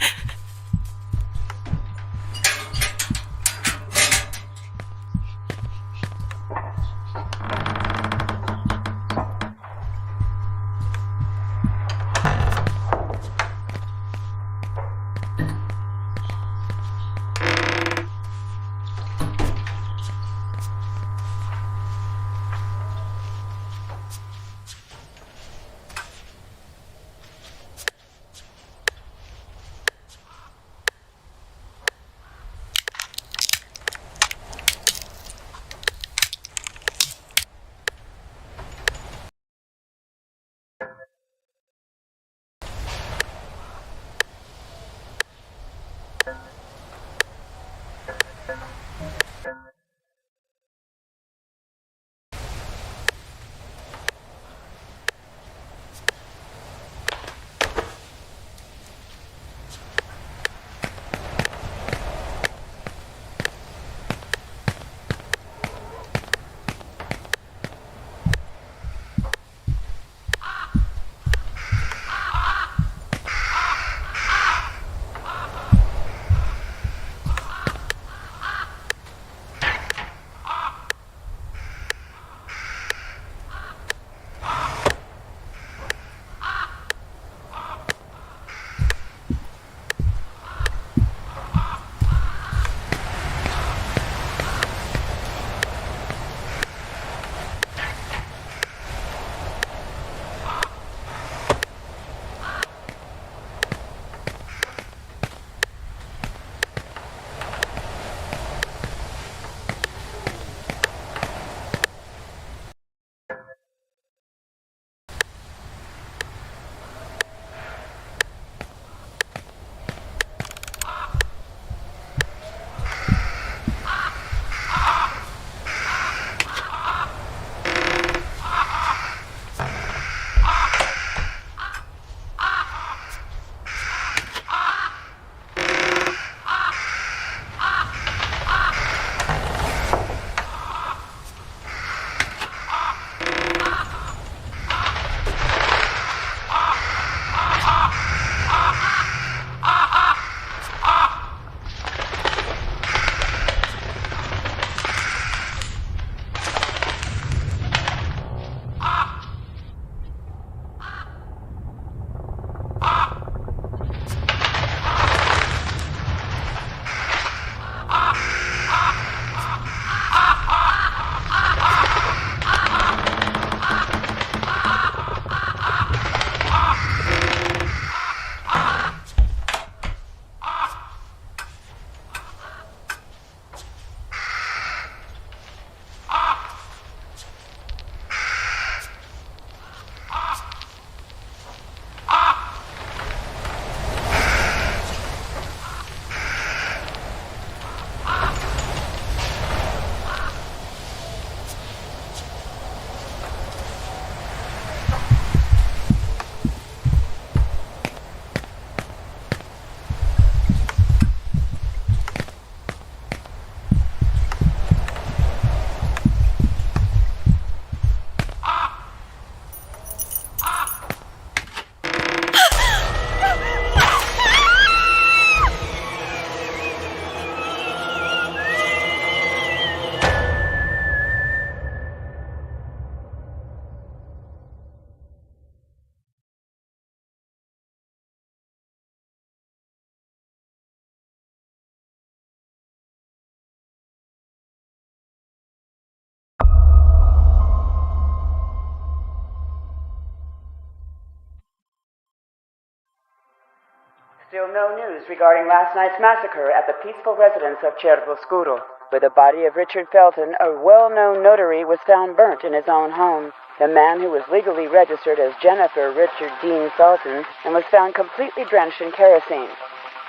Still no news regarding last night's massacre at the peaceful residence of Cervoscuro, where the body of Richard Felton, a well-known notary, was found burnt in his own home. The man who was legally registered as Jennifer Richard Dean Felton and was found completely drenched in kerosene.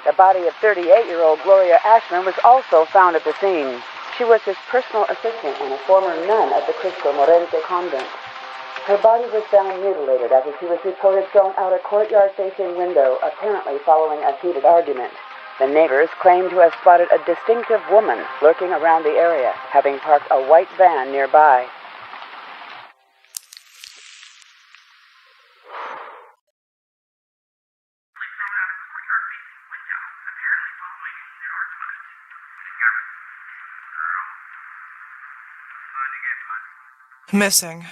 The body of 38-year-old Gloria Ashman was also found at the scene. She was his personal assistant and a former nun at the Cristo Morente convent. Her body was found mutilated after she was reported thrown out a courtyard-facing window, apparently following a heated argument. The neighbors claim to have spotted a distinctive woman lurking around the area, having parked a white van nearby. Missing.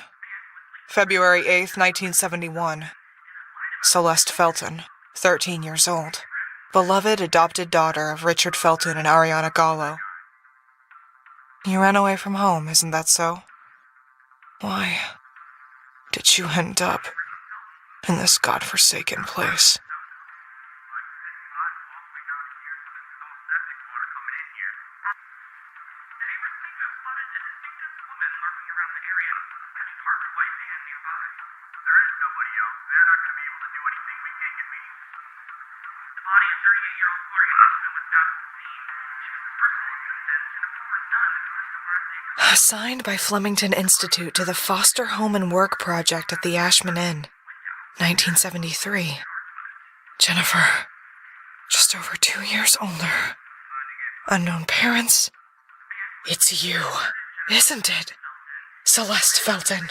February 8th, 1971. Celeste Felton, 13 years old. Beloved adopted daughter of Richard Felton and Ariana Gallo. You ran away from home, isn't that so? Why did you end up in this godforsaken place? Assigned by Flemington Institute to the Foster Home and Work Project at the Ashman Inn, 1973. Jennifer, just over 2 years older. Unknown parents. It's you, isn't it? Celeste Felton.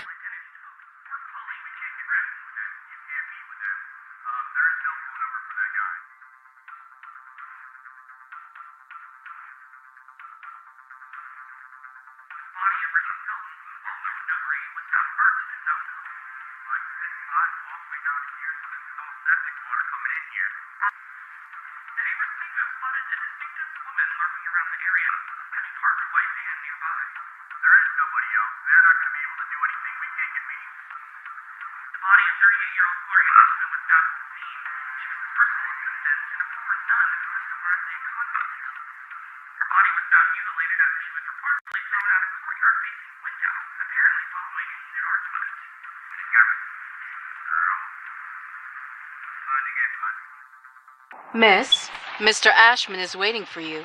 Miss, Mr. Ashman is waiting for you.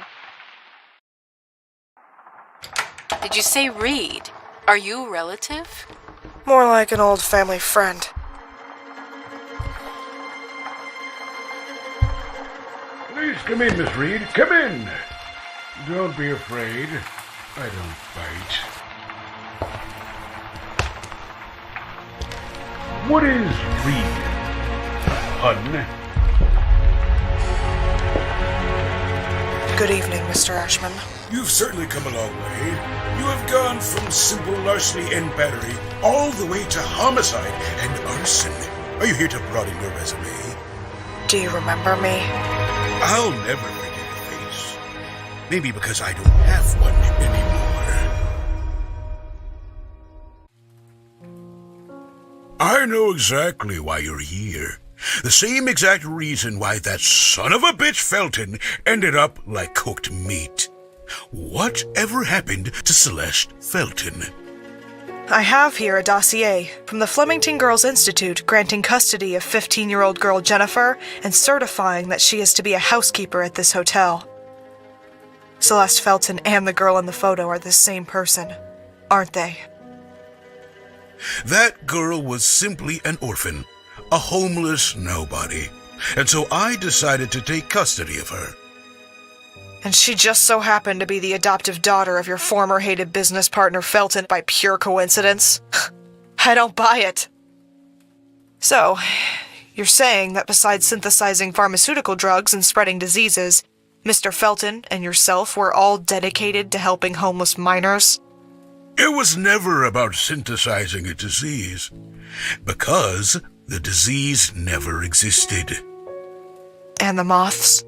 Did you say Reed? Are you a relative? More like an old family friend. Please come in, Miss Reed. Come in. Don't be afraid. I don't bite. What is Reed? A pun? Good evening, Mr. Ashman. You've certainly come a long way. You have gone from simple larceny and battery all the way to homicide and arson. Are you here to broaden your resume? Do you remember me? I'll never forget your face. Maybe because I don't have one anymore. I know exactly why you're here. The same exact reason why that son of a bitch Felton ended up like cooked meat. Whatever happened to Celeste Felton? I have here a dossier from the Flemington Girls Institute granting custody of 15-year-old girl Jennifer and certifying that she is to be a housekeeper at this hotel. Celeste Felton and the girl in the photo are the same person, aren't they? That girl was simply an orphan, a homeless nobody, and so I decided to take custody of her. And she just so happened to be the adoptive daughter of your former hated business partner Felton by pure coincidence? I don't buy it. So, you're saying that besides synthesizing pharmaceutical drugs and spreading diseases, Mr. Felton and yourself were all dedicated to helping homeless minors? It was never about synthesizing a disease, because the disease never existed. And the moths?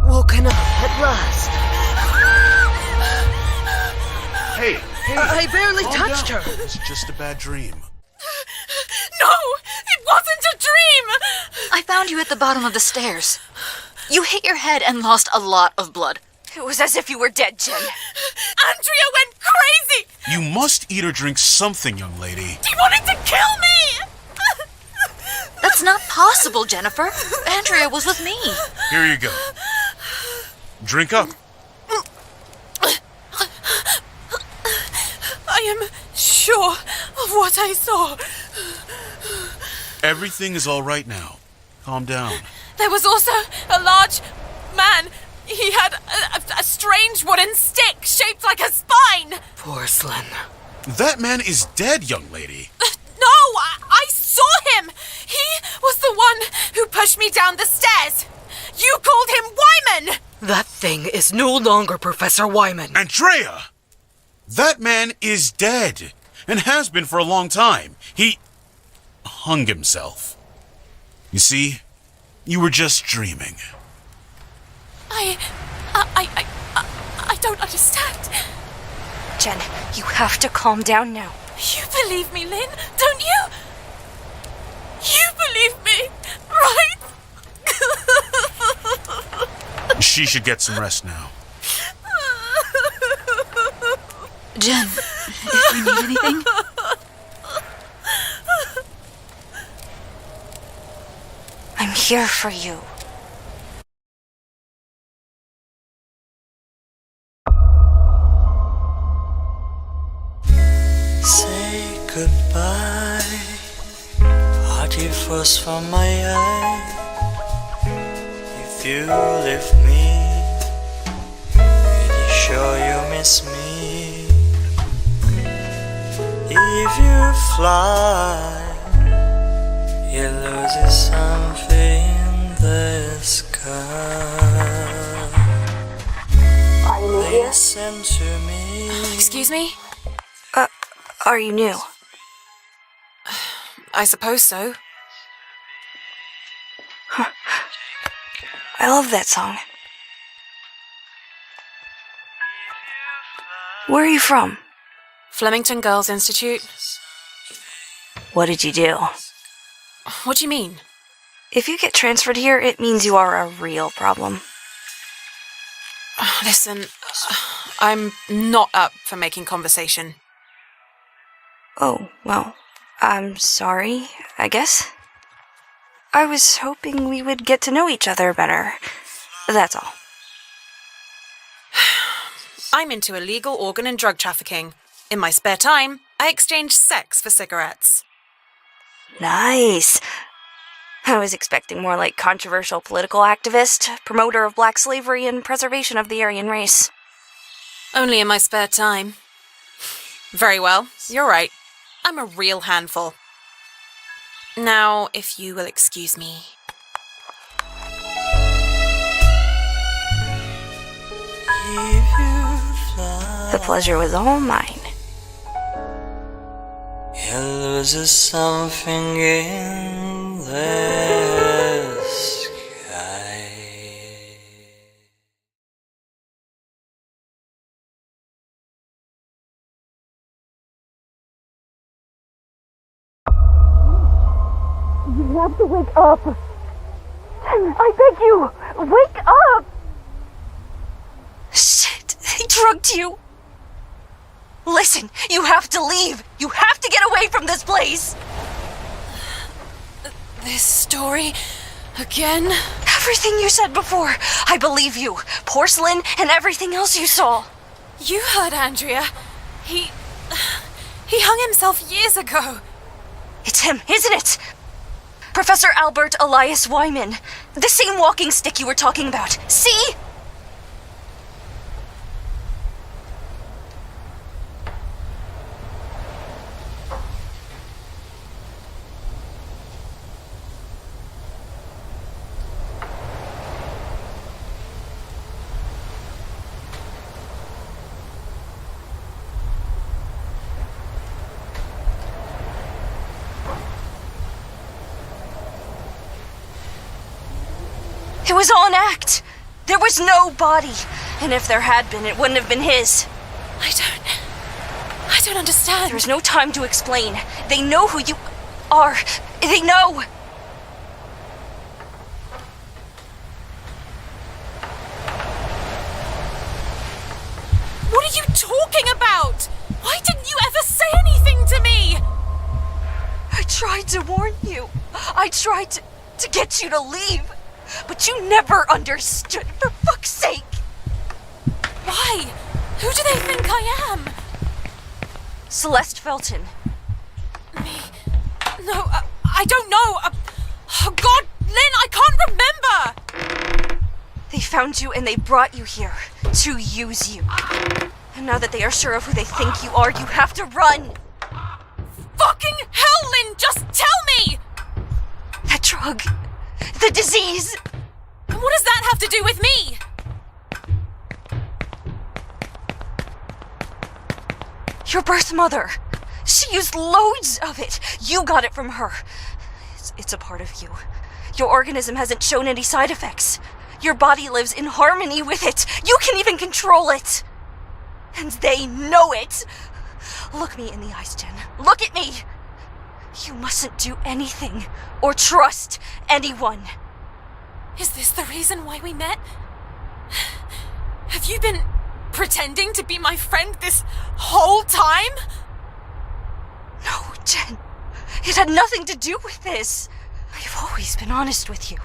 Woken up at last. I barely touched her. It's just a bad dream. No! It wasn't a dream! I found you at the bottom of the stairs. You hit your head and lost a lot of blood. It was as if you were dead, Jen. Andrea went crazy! You must eat or drink something, young lady. He wanted to kill me! That's not possible, Jennifer. Andrea was with me. Here you go. Drink up. I am sure of what I saw. Everything is all right now. Calm down. There was also a large man. He had a strange wooden stick shaped like a spine. Porcelain. That man is dead, young lady. No, I saw him. He was the one who pushed me down the stairs. You called him Wyman. That thing is no longer Professor Wyman. Andrea! That man is dead, and has been for a long time. He hung himself. You see, you were just dreaming. I don't understand. Jen, you have to calm down now. You believe me, Lynn, don't you? You believe me, right? She should get some rest now. Jen, if you need anything... I'm here for you. Say goodbye. Hearty frost from my eye. If you leave me, pretty sure you miss me. If you fly, you lose something in the sky. Are you here? Listen to me. Excuse me? Are you new? I suppose so. I love that song. Where are you from? Flemington Girls Institute. What did you do? What do you mean? If you get transferred here, it means you are a real problem. Listen, I'm not up for making conversation. Oh, well, I'm sorry, I guess. I was hoping we would get to know each other better. That's all. I'm into illegal organ and drug trafficking. In my spare time, I exchange sex for cigarettes. Nice. I was expecting more like controversial political activist, promoter of black slavery and preservation of the Aryan race. Only in my spare time. Very well, you're right. I'm a real handful. Now, if you will excuse me. The pleasure was all mine. You lose something in the sky. You have to wake up. I beg you, wake up! Shit, they drugged you. Listen, you have to leave. You have to get away from this place. This story again? Everything you said before, I believe you. Porcelain and everything else you saw. You heard Andrea. He hung himself years ago. It's him, isn't it? Professor Albert Elias Wyman. The same walking stick you were talking about. See? It was all an act. There was no body. And if there had been, it wouldn't have been his. I I don't understand. There's no time to explain. They know who you are. They know. What are you talking about? Why didn't you ever say anything to me? I tried to warn you. I tried to get you to leave. But you never understood, for fuck's sake. Why? Who do they think I am? Celeste Felton. Me? No, I don't know. Oh God, Lynn, I can't remember! They found you and they brought you here to use you. And now that they are sure of who they think you are, you have to run! Fucking hell, Lynn, just tell me! That drug, the disease. And what does that have to do with me? Your birth mother. She used loads of it. You got it from her. It's a part of you. Your organism hasn't shown any side effects. Your body lives in harmony with it. You can even control it. And they know it. Look me in the eyes, Jen. Look at me. You mustn't do anything or trust anyone. Is this the reason why we met? Have you been pretending to be my friend this whole time? No, Jen. It had nothing to do with this. I've always been honest with you.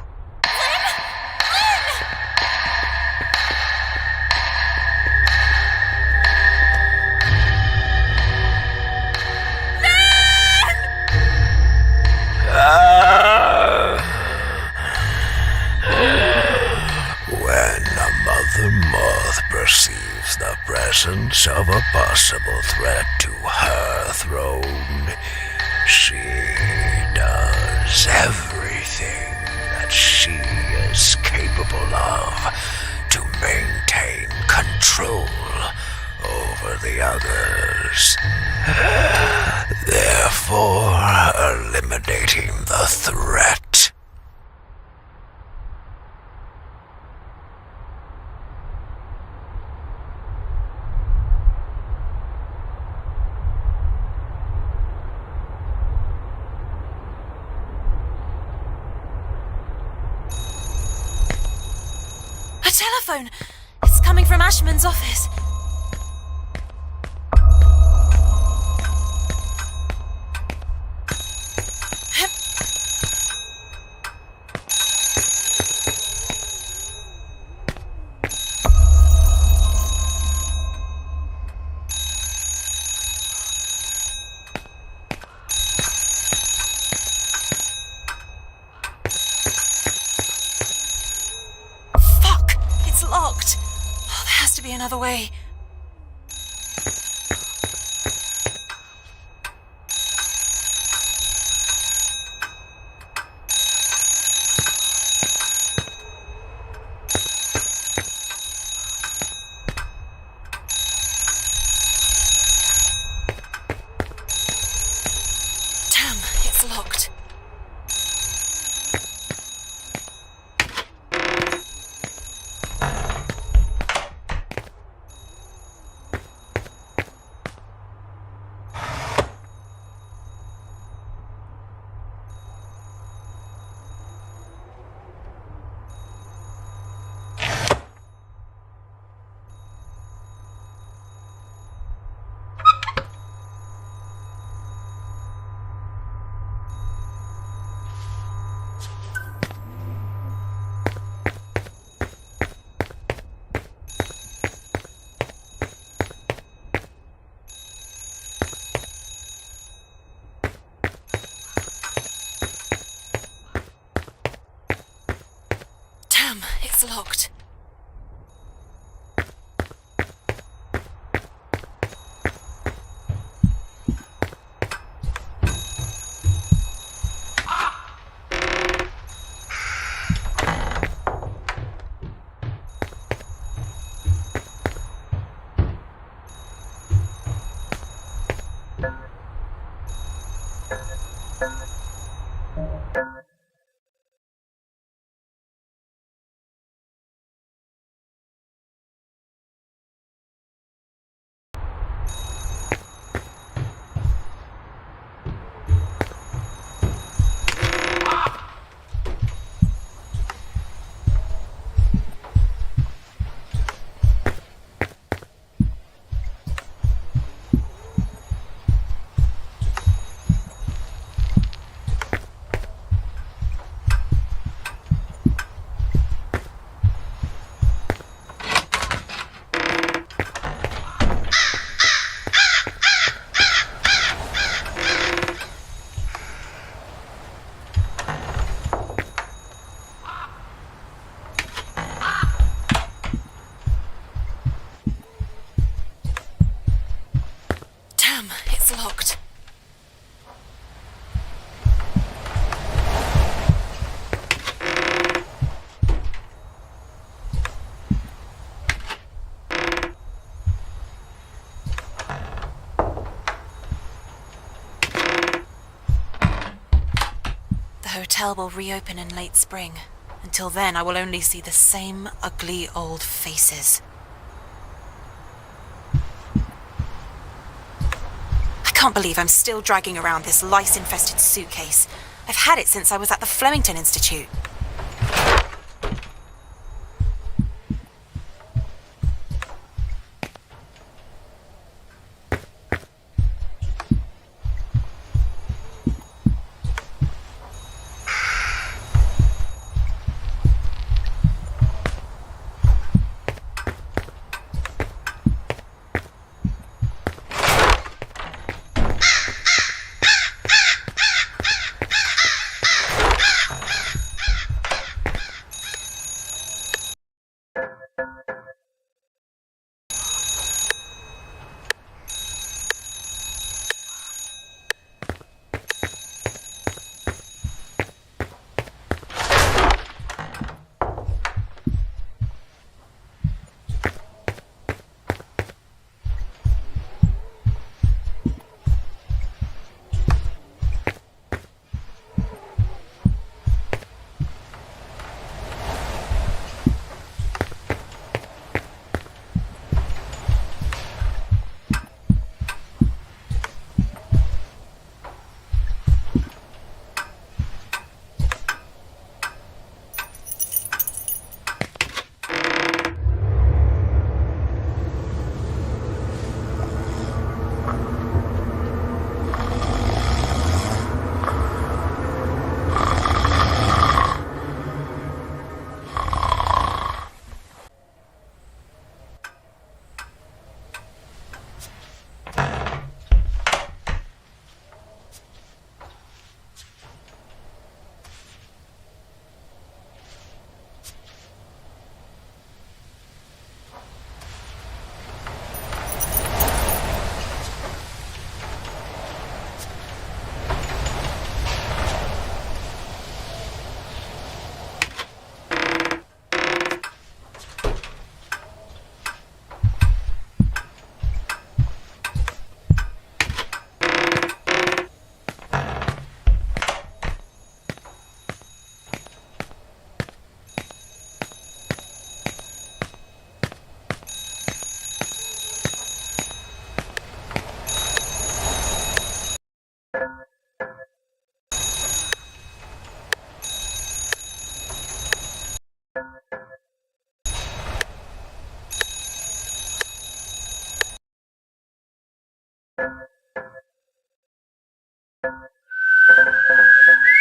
When a mother moth perceives the presence of a possible threat to her throne, she does everything that she is capable of to maintain control over the others, therefore eliminating the threat. A telephone! It's coming from Ashman's office. Locked. Oh, there has to be another way. Damn, it's locked. It's locked. locked. The hotel will reopen in late spring. Until then, I will only see the same ugly old faces. I can't believe I'm still dragging around this lice-infested suitcase. I've had it since I was at the Flemington Institute.